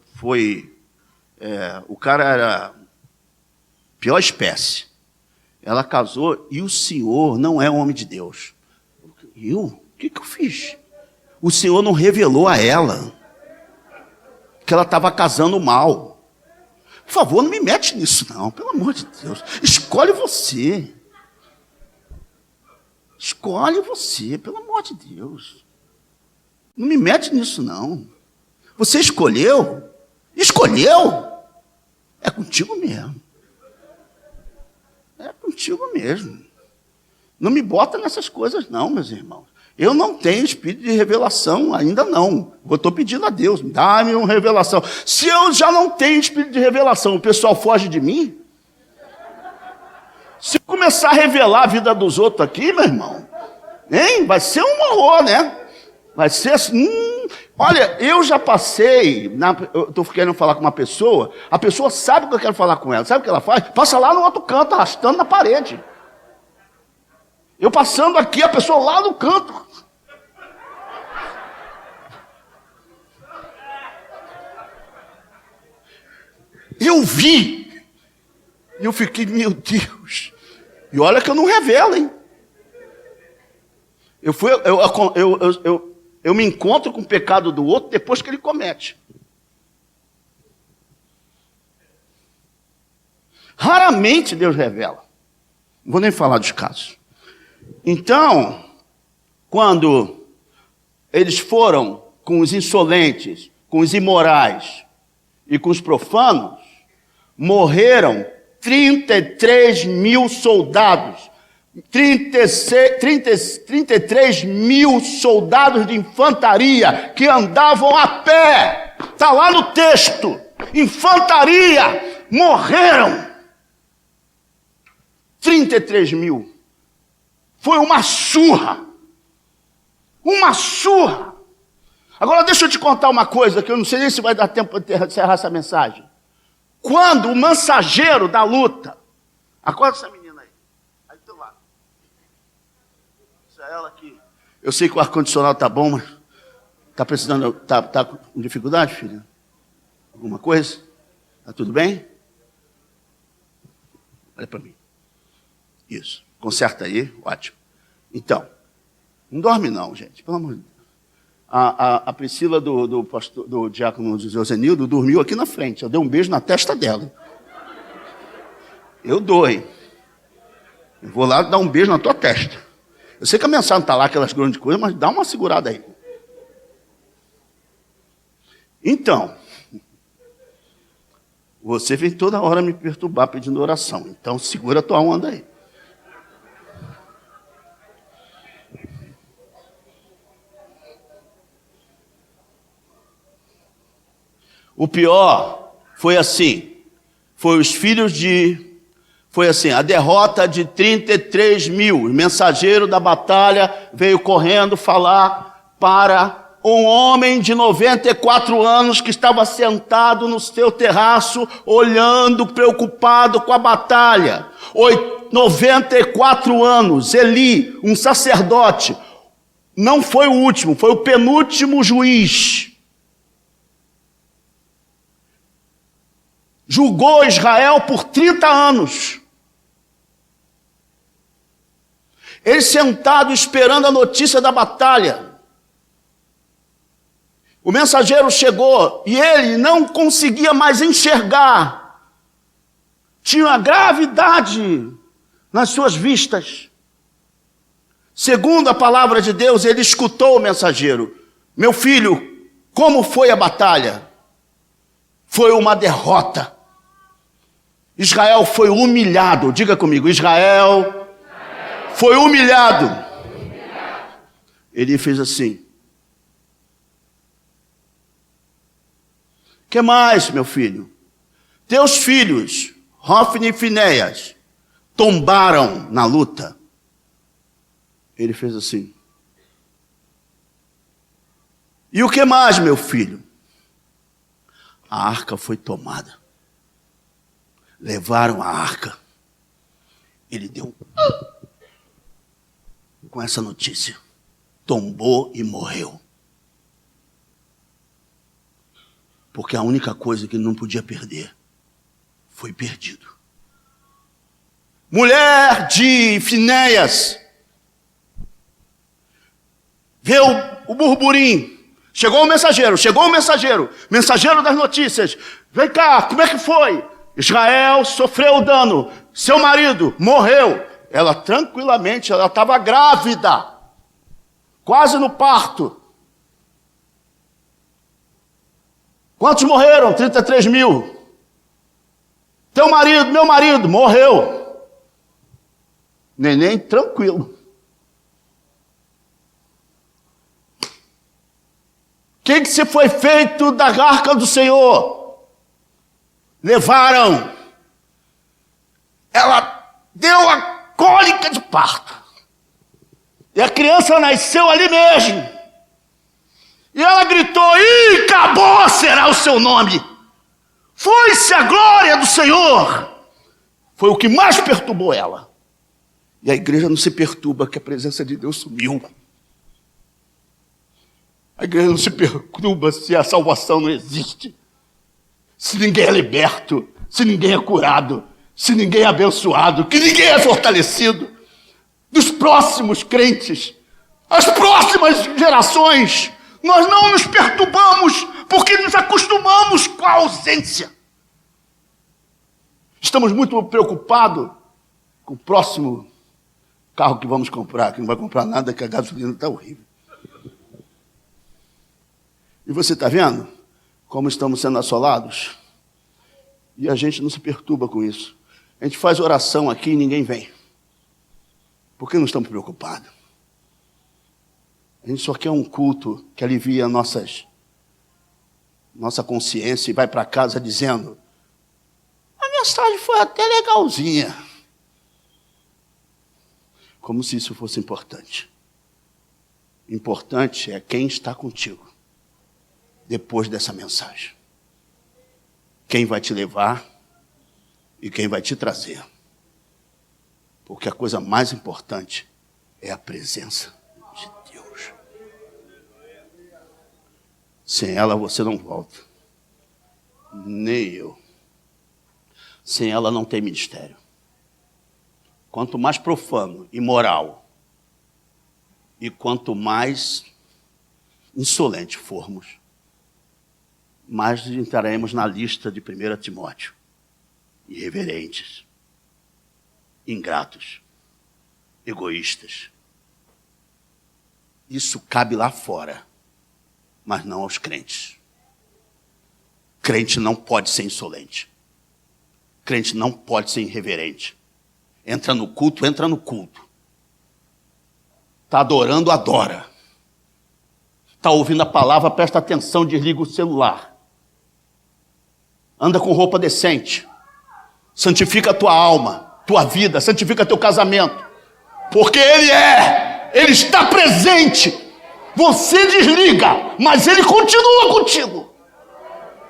o cara era pior espécie. Ela casou e o senhor não é homem de Deus. Eu? O que eu fiz? O senhor não revelou a ela que ela estava casando mal. Por favor, não me mete nisso não, pelo amor de Deus. Escolhe você. Escolhe você, pelo amor de Deus. Não me mete nisso não. Você escolheu? Escolheu? É contigo mesmo. É contigo mesmo. Não me bota nessas coisas não, meus irmãos. Eu não tenho espírito de revelação, ainda não. Eu estou pedindo a Deus, dá-me uma revelação. Se eu já não tenho espírito de revelação, o pessoal foge de mim? Se eu começar a revelar a vida dos outros aqui, meu irmão, vai ser um horror, né? Vai ser assim... Olha, eu já passei... eu estou querendo falar com uma pessoa, a pessoa sabe que eu quero falar com ela. Sabe o que ela faz? Passa lá no outro canto, arrastando na parede. Eu passando aqui, a pessoa lá no canto. Eu vi. E eu fiquei, meu Deus. E olha que eu não revelo, hein? Eu me encontro com o pecado do outro depois que ele comete. Raramente Deus revela. Não vou nem falar dos casos. Então, quando eles foram com os insolentes, com os imorais e com os profanos, morreram 33 mil soldados. 33 mil soldados de infantaria que andavam a pé. Está lá no texto. Infantaria. Morreram. 33 mil. Foi uma surra. Uma surra. Agora deixa eu te contar uma coisa que eu não sei nem se vai dar tempo de encerrar essa mensagem. Quando o mensageiro da luta... Acorda essa menina aí. Aí do teu lado. Isso é ela aqui. Eu sei que o ar-condicionado está bom, mas... Está precisando... Está com dificuldade, filha? Alguma coisa? Está tudo bem? Olha para mim. Isso. Conserta aí. Ótimo. Então, não dorme não, gente. Pelo amor de Deus. A Priscila do diácono Josenildo dormiu aqui na frente. Eu dei um beijo na testa dela. Eu dou, hein? Eu vou lá dar um beijo na tua testa. Eu sei que a mensagem não está lá, aquelas grandes coisas, mas dá uma segurada aí. Então, você vem toda hora me perturbar pedindo oração. Então, segura a tua onda aí. O pior foi assim, foi assim, a derrota de 33 mil, o mensageiro da batalha veio correndo falar para um homem de 94 anos que estava sentado no seu terraço, olhando, preocupado com a batalha. 94 anos. Eli, um sacerdote, não foi o último, foi o penúltimo juiz. Julgou Israel por 30 anos. Ele sentado esperando a notícia da batalha. O mensageiro chegou e ele não conseguia mais enxergar. Tinha uma gravidade nas suas vistas. Segundo a palavra de Deus, ele escutou o mensageiro. Meu filho, como foi a batalha? Foi uma derrota. Israel foi humilhado. Diga comigo, Israel foi humilhado. Ele fez assim. Que mais, meu filho? Teus filhos, Hofni e Finéias, tombaram na luta. Ele fez assim. E o que mais, meu filho? A arca foi tomada. Levaram a arca. Ele deu com essa notícia. Tombou e morreu. Porque a única coisa que ele não podia perder foi perdido. Mulher de Finéias vê o burburinho. Chegou o mensageiro. Mensageiro das notícias. Vem cá, como é que foi? Israel sofreu dano. Seu marido morreu. Ela tranquilamente, ela estava grávida. Quase no parto. Quantos morreram? 33 mil. Teu marido, meu marido, morreu. Neném tranquilo. O que se foi feito da arca do Senhor? Levaram. Ela deu a cólica de parto. E a criança nasceu ali mesmo. E ela gritou, e acabou será o seu nome. Foi-se a glória do Senhor. Foi o que mais perturbou ela. E a igreja não se perturba que a presença de Deus sumiu. A igreja não se perturba se a salvação não existe. Se ninguém é liberto, se ninguém é curado, se ninguém é abençoado, que ninguém é fortalecido. Dos próximos crentes, as próximas gerações, nós não nos perturbamos porque nos acostumamos com a ausência. Estamos muito preocupados com o próximo carro que vamos comprar, que não vai comprar nada, que a gasolina está horrível. E você está vendo como estamos sendo assolados? E a gente não se perturba com isso. A gente faz oração aqui e ninguém vem. Por que não estamos preocupados? A gente só quer um culto que alivia nossa consciência e vai para casa dizendo, a mensagem foi até legalzinha. Como se isso fosse importante. Importante é quem está contigo depois dessa mensagem. Quem vai te levar e quem vai te trazer. Porque a coisa mais importante é a presença de Deus. Sem ela você não volta. Nem eu. Sem ela não tem ministério. Quanto mais profano, imoral, e quanto mais insolente formos, mais entraremos na lista de 1 Timóteo. Irreverentes, ingratos, egoístas. Isso cabe lá fora, mas não aos crentes. Crente não pode ser insolente. Crente não pode ser irreverente. Entra no culto, entra no culto. Está adorando, adora. Está ouvindo a palavra, presta atenção, desliga o celular. Anda com roupa decente. Santifica a tua alma, tua vida, santifica teu casamento. Porque Ele está presente. Você desliga, mas Ele continua contigo.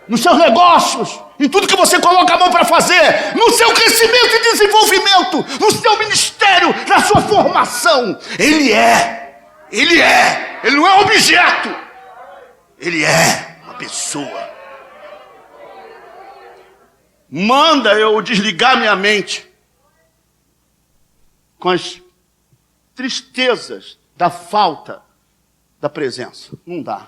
nos seus negócios, em tudo que você coloca a mão para fazer, no seu crescimento e desenvolvimento, no seu ministério, na sua formação. Ele não é objeto, ele é uma pessoa. Manda eu desligar minha mente com as tristezas da falta da presença. Não dá.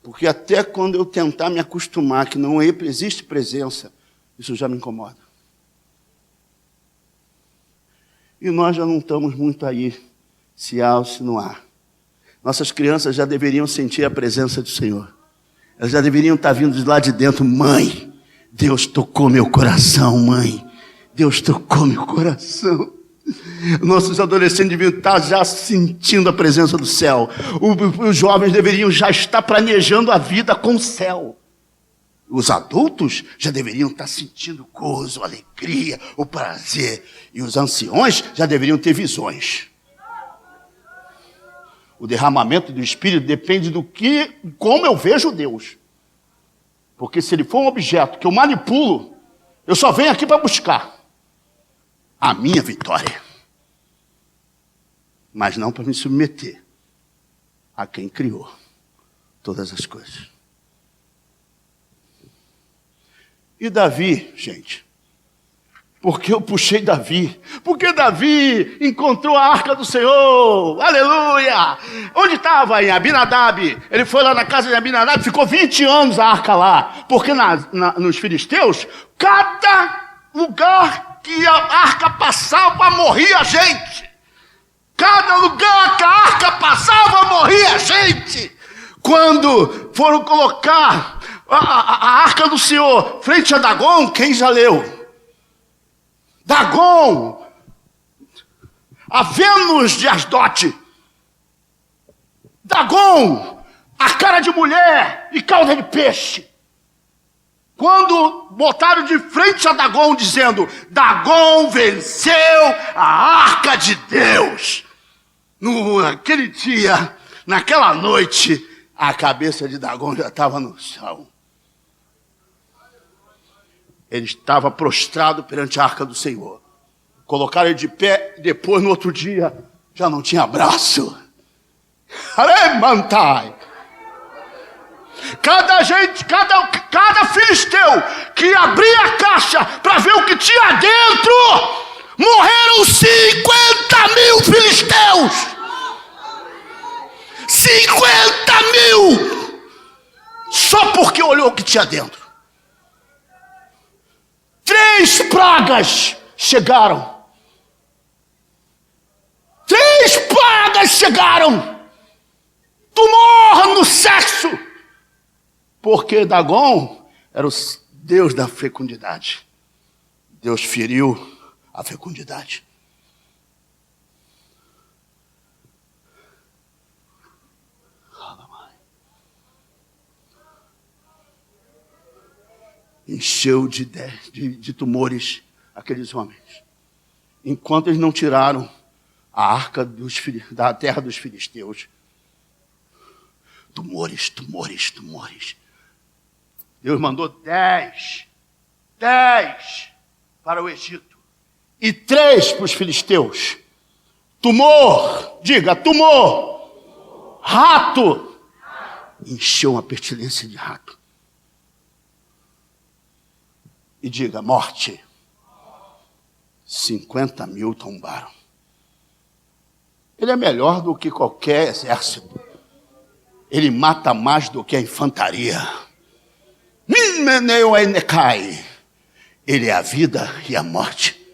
Porque até quando eu tentar me acostumar que não existe presença, isso já me incomoda. E nós já não estamos muito aí, se há ou se não há. Nossas crianças já deveriam sentir a presença do Senhor. Elas já deveriam estar vindo de lá de dentro. Mãe, Deus tocou meu coração, mãe. Deus tocou meu coração. Nossos adolescentes deviam estar já sentindo a presença do céu. Os jovens deveriam já estar planejando a vida com o céu. Os adultos já deveriam estar sentindo gozo, alegria, o prazer. E os anciões já deveriam ter visões. O derramamento do Espírito depende como eu vejo Deus. Porque se ele for um objeto que eu manipulo, eu só venho aqui para buscar a minha vitória. Mas não para me submeter a quem criou todas as coisas. E Davi, gente, porque eu puxei Davi? Porque Davi encontrou a arca do Senhor, aleluia! Onde estava? Em Abinadab. Ele foi lá na casa de Abinadab, ficou 20 anos a arca lá. Porque nos filisteus, cada lugar que a arca passava, morria gente. Cada lugar que a arca passava, morria gente. Quando foram colocar a arca do Senhor frente a Dagon, quem já leu? Dagon, a Vênus de Asdote. Dagon, a cara de mulher e cauda de peixe. Quando botaram de frente a Dagon, dizendo: Dagon venceu a arca de Deus. Naquele dia, naquela noite, a cabeça de Dagon já estava no chão. Ele estava prostrado perante a arca do Senhor. Colocaram ele de pé, depois no outro dia, já não tinha braço. Alemantai! Cada filisteu que abria a caixa para ver o que tinha dentro, morreram 50.000 filisteus. 50.000! Só porque olhou o que tinha dentro. 3 pragas chegaram. 3 pragas chegaram. Tumor no sexo. Porque Dagon era o Deus da fecundidade. Deus feriu a fecundidade. Encheu de tumores aqueles homens. Enquanto eles não tiraram a arca da terra dos filisteus. Tumores. Deus mandou 10 para o Egito e 3 para os filisteus. Tumor, diga, tumor. Rato. Encheu uma pestilência de rato. E diga, morte. 50.000 tombaram. Ele é melhor do que qualquer exército. Ele mata mais do que a infantaria. Ele é a vida e a morte.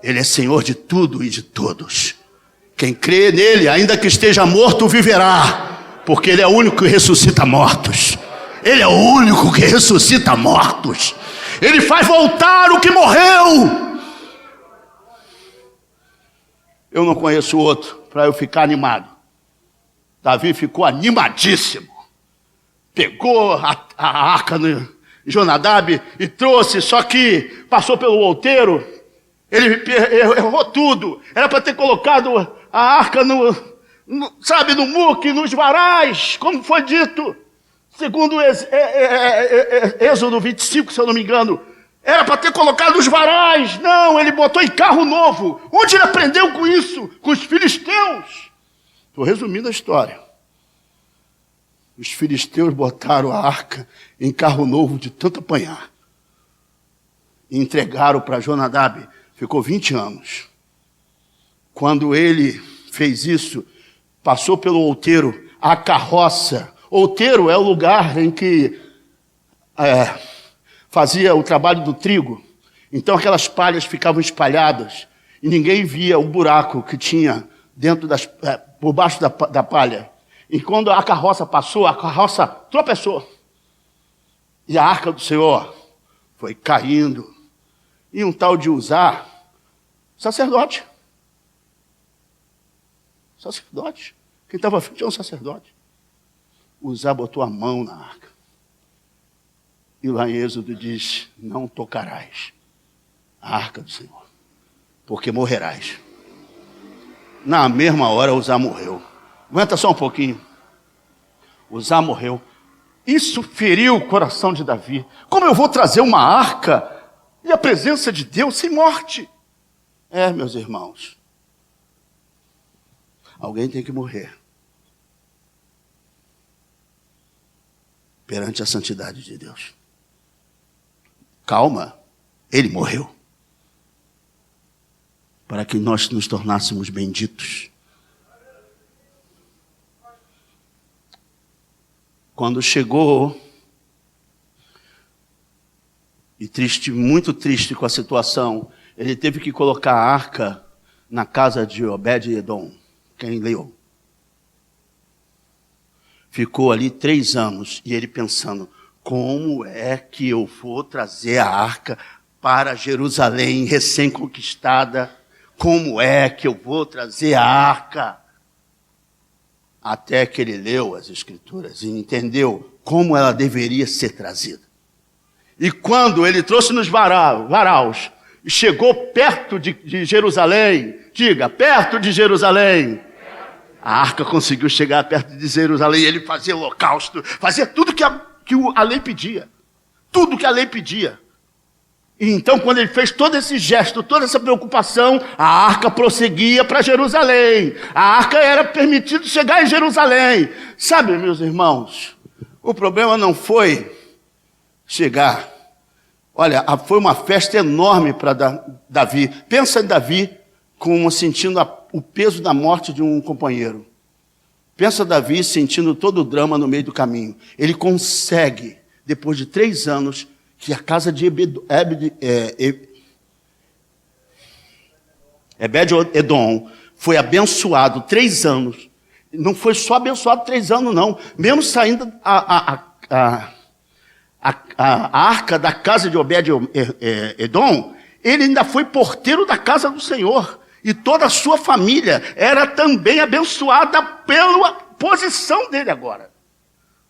Ele é Senhor de tudo e de todos. Quem crê nele, ainda que esteja morto, viverá. Porque ele é o único que ressuscita mortos. Ele é o único que ressuscita mortos. Ele faz voltar o que morreu. Eu não conheço outro para eu ficar animado. Davi ficou animadíssimo. Pegou a arca de Jonadab e trouxe, só que passou pelo outeiro. Ele errou tudo. Era para ter colocado a arca sabe, no muque, nos varais, como foi dito, segundo Êxodo 25, se eu não me engano. Era para ter colocado os varais. Não, ele botou em carro novo. Onde ele aprendeu com isso? Com os filisteus. Estou resumindo a história. Os filisteus botaram a arca em carro novo de tanto apanhar. E entregaram para Jonadab. Ficou 20 anos. Quando ele fez isso, passou pelo outeiro, a carroça. Outeiro é o lugar em que fazia o trabalho do trigo. Então aquelas palhas ficavam espalhadas e ninguém via o buraco que tinha dentro por baixo da palha. E quando a carroça passou, a carroça tropeçou. E a arca do Senhor foi caindo. E um tal de Uzá, sacerdote. Sacerdote. Quem estava à frente era um sacerdote. Uzá botou a mão na arca. E lá em Êxodo diz, não tocarás a arca do Senhor, porque morrerás. Na mesma hora, Uzá morreu. Aguenta só um pouquinho. Uzá morreu. Isso feriu o coração de Davi. Como eu vou trazer uma arca e a presença de Deus sem morte? Meus irmãos, alguém tem que morrer perante a santidade de Deus. Calma, ele morreu para que nós nos tornássemos benditos. Quando chegou, e triste, muito triste com a situação, ele teve que colocar a arca na casa de Obed-Edom. Quem leu? Ficou ali 3 anos, e ele pensando, como é que eu vou trazer a arca para Jerusalém recém-conquistada? Como é que eu vou trazer a arca? Até que ele leu as Escrituras e entendeu como ela deveria ser trazida. E quando ele trouxe nos varais, e chegou perto de Jerusalém, diga, perto de Jerusalém, a arca conseguiu chegar perto de Jerusalém, ele fazia holocausto, fazia tudo que a lei pedia. Tudo que a lei pedia. E então, quando ele fez todo esse gesto, toda essa preocupação, a arca prosseguia para Jerusalém. A arca era permitido chegar em Jerusalém. Sabe, meus irmãos, o problema não foi chegar. Olha, foi uma festa enorme para Davi. Pensa em Davi como sentindo o peso da morte de um companheiro. Pensa Davi sentindo todo o drama no meio do caminho. Ele consegue, depois de 3 anos, que a casa de Obed-Edom foi abençoado 3 anos. Não foi só abençoado 3 anos, não. Mesmo saindo a arca da casa de Obed-Edom, ele ainda foi porteiro da casa do Senhor. E toda a sua família era também abençoada pela posição dele agora.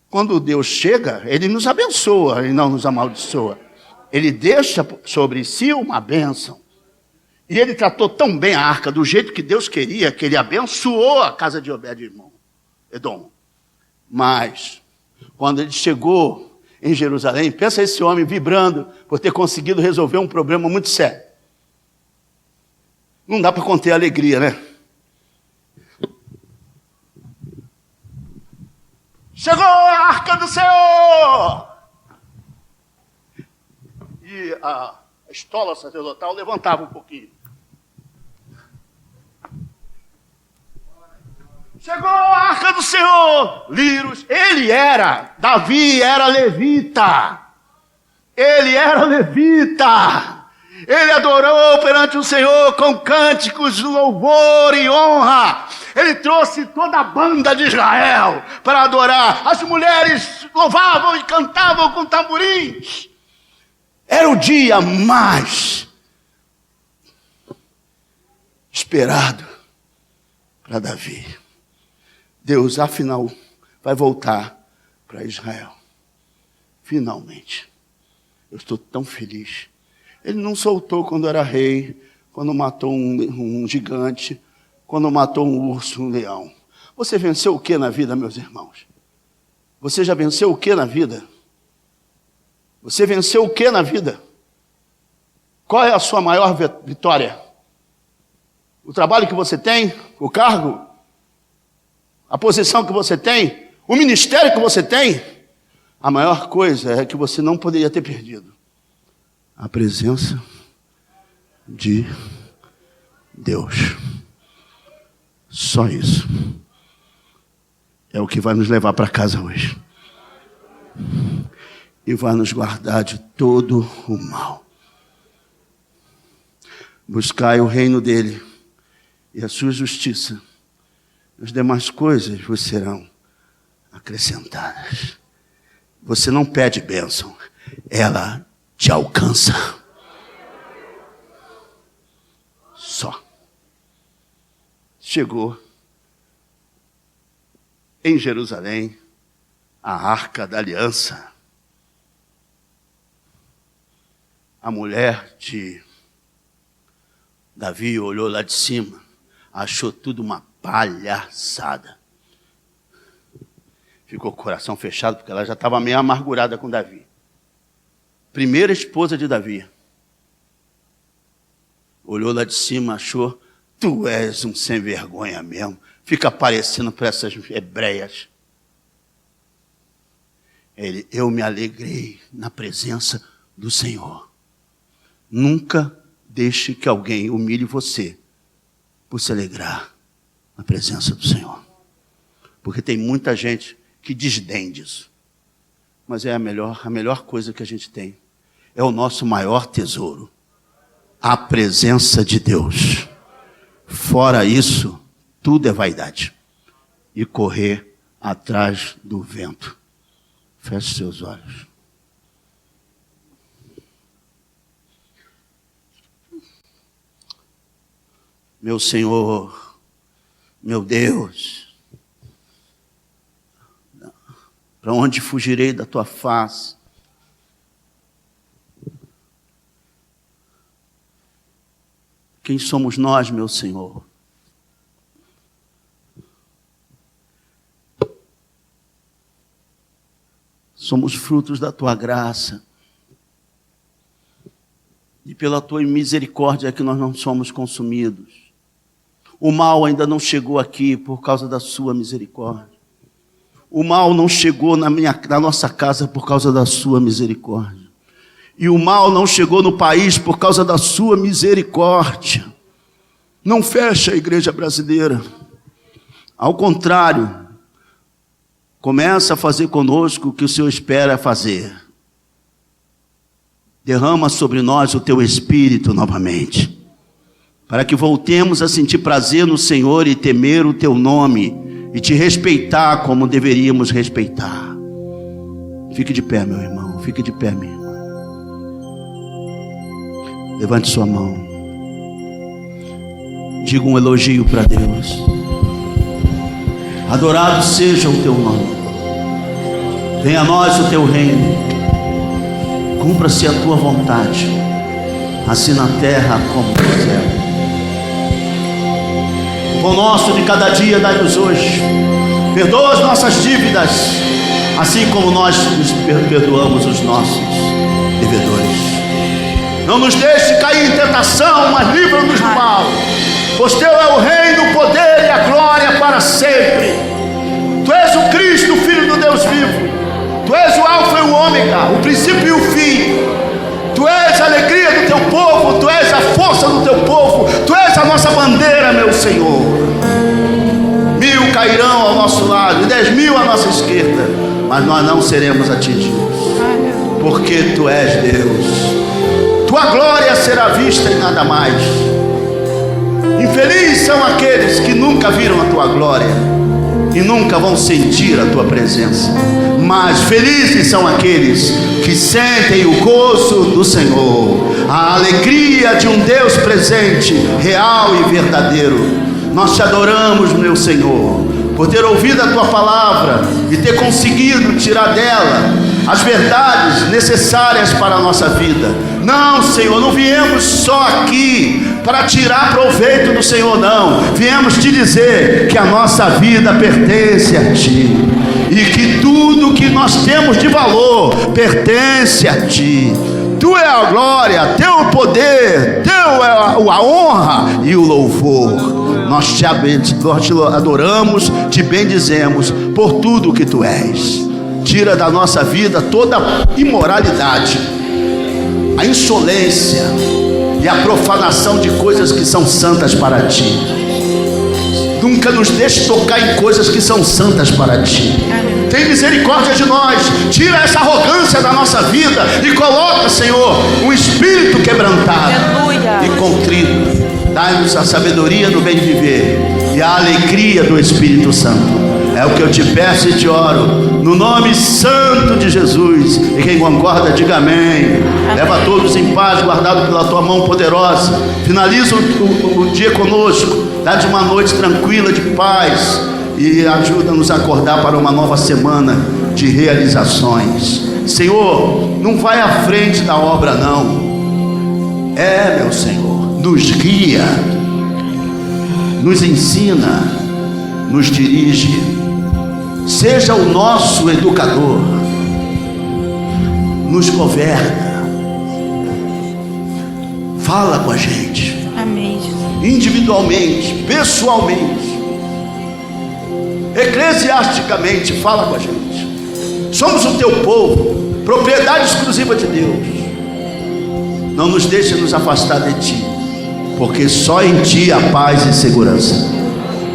Quando Deus chega, ele nos abençoa e não nos amaldiçoa. Ele deixa sobre si uma bênção. E ele tratou tão bem a arca, do jeito que Deus queria, que ele abençoou a casa de Obed-Edom. Mas, quando ele chegou em Jerusalém, pensa esse homem vibrando por ter conseguido resolver um problema muito sério. Não dá para conter a alegria, né? Chegou a arca do Senhor! E a estola sacerdotal levantava um pouquinho. Chegou a arca do Senhor! Lírios, Davi era levita. Ele era levita. Ele adorou perante o Senhor com cânticos, louvor e honra. Ele trouxe toda a banda de Israel para adorar. As mulheres louvavam e cantavam com tamborins. Era o dia mais esperado para Davi. Deus, afinal, vai voltar para Israel. Finalmente. Eu estou tão feliz. Ele não soltou quando era rei, quando matou um gigante, quando matou um urso, um leão. Você venceu o que na vida, meus irmãos? Você já venceu o que na vida? Você venceu o que na vida? Qual é a sua maior vitória? O trabalho que você tem? O cargo? A posição que você tem? O ministério que você tem? A maior coisa é que você não poderia ter perdido: a presença de Deus. Só isso é o que vai nos levar para casa hoje e vai nos guardar de todo o mal. Buscai o reino dele e a sua justiça, as demais coisas vos serão acrescentadas. Você não pede bênção, ela te alcança. Só. Chegou em Jerusalém a Arca da Aliança. A mulher de Davi olhou lá de cima, achou tudo uma palhaçada. Ficou com o coração fechado, porque ela já estava meio amargurada com Davi. Primeira esposa de Davi. Olhou lá de cima, achou: tu és um sem vergonha mesmo. Fica aparecendo para essas hebreias. Ele: eu me alegrei na presença do Senhor. Nunca deixe que alguém humilhe você por se alegrar na presença do Senhor. Porque tem muita gente que desdém disso. Mas é a melhor coisa que a gente tem. É o nosso maior tesouro: a presença de Deus. Fora isso, tudo é vaidade e correr atrás do vento. Feche seus olhos. Meu Senhor, meu Deus, para onde fugirei da tua face? Quem somos nós, meu Senhor? Somos frutos da tua graça. E pela tua misericórdia é que nós não somos consumidos. O mal ainda não chegou aqui por causa da sua misericórdia. O mal não chegou na nossa casa por causa da sua misericórdia. E o mal não chegou no país por causa da sua misericórdia. Não fecha a igreja brasileira. Ao contrário, começa a fazer conosco o que o Senhor espera fazer. Derrama sobre nós o teu Espírito novamente, para que voltemos a sentir prazer no Senhor e temer o teu nome e te respeitar como deveríamos respeitar. Fique de pé, meu irmão, fique de pé, minha irmã. Levante sua mão. Diga um elogio para Deus. Adorado seja o teu nome. Venha a nós o teu reino. Cumpra-se a tua vontade, assim na terra como no céu. O pão nosso de cada dia dai-nos hoje. Perdoa as nossas dívidas, assim como nós nos perdoamos os nossos devedores. Não nos deixe cair em tentação, mas livra-nos do mal. Pois teu é o reino, o poder e a glória para sempre. Tu és o Cristo, o Filho do Deus vivo. Tu és o Alfa e o Ômega, o princípio e o fim. Tu és a alegria do teu povo, tu és a força do teu povo, tu és a nossa bandeira, meu Senhor. 1000 cairão ao nosso lado e 10.000 à nossa esquerda, mas nós não seremos atingidos, porque tu és Deus. Tua glória será vista e nada mais. Infelizes são aqueles que nunca viram a tua glória e nunca vão sentir a tua presença. Mas felizes são aqueles que sentem o gozo do Senhor, a alegria de um Deus presente, real e verdadeiro. Nós te adoramos, meu Senhor, por ter ouvido a tua palavra e ter conseguido tirar dela as verdades necessárias para a nossa vida. Não, Senhor, não viemos só aqui para tirar proveito do Senhor, não. Viemos te dizer que a nossa vida pertence a Ti, e que tudo que nós temos de valor pertence a Ti. Tu é a glória, Teu é o poder, Teu é a honra e o louvor. Nós te adoramos, te bendizemos por tudo que Tu és. Tira da nossa vida toda a imoralidade, a insolência e a profanação de coisas que são santas para Ti. Nunca nos deixe tocar em coisas que são santas para Ti. Tem misericórdia de nós. Tira essa arrogância da nossa vida e coloca, Senhor, um espírito quebrantado e contrito. Dai-nos a sabedoria do bem viver e a alegria do Espírito Santo. É o que eu te peço e te oro, no nome santo de Jesus. E quem concorda, diga amém. Leva todos em paz, guardado pela Tua mão poderosa. Finaliza o dia conosco. Dá-te uma noite tranquila de paz. E ajuda-nos a acordar para uma nova semana de realizações. Senhor, não vai à frente da obra, não. Meu Senhor, nos guia, nos ensina, nos dirige. Seja o nosso educador, nos governa, fala com a gente. Amém. Individualmente, pessoalmente, eclesiasticamente, fala com a gente. Somos o Teu povo, propriedade exclusiva de Deus. Não nos deixe nos afastar de Ti, porque só em Ti há paz e segurança.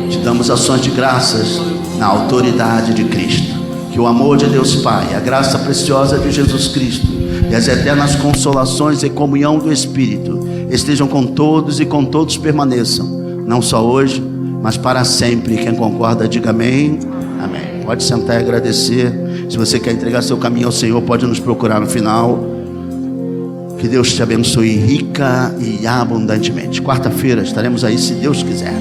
Te damos ações de graças na autoridade de Cristo. Que o amor de Deus Pai, a graça preciosa de Jesus Cristo e as eternas consolações e comunhão do Espírito estejam com todos e com todos permaneçam, não só hoje, mas para sempre. Quem concorda, diga amém. Amém. Pode sentar e agradecer. Se você quer entregar seu caminho ao Senhor, pode nos procurar no final. Que Deus te abençoe rica e abundantemente. Quarta-feira estaremos aí, se Deus quiser.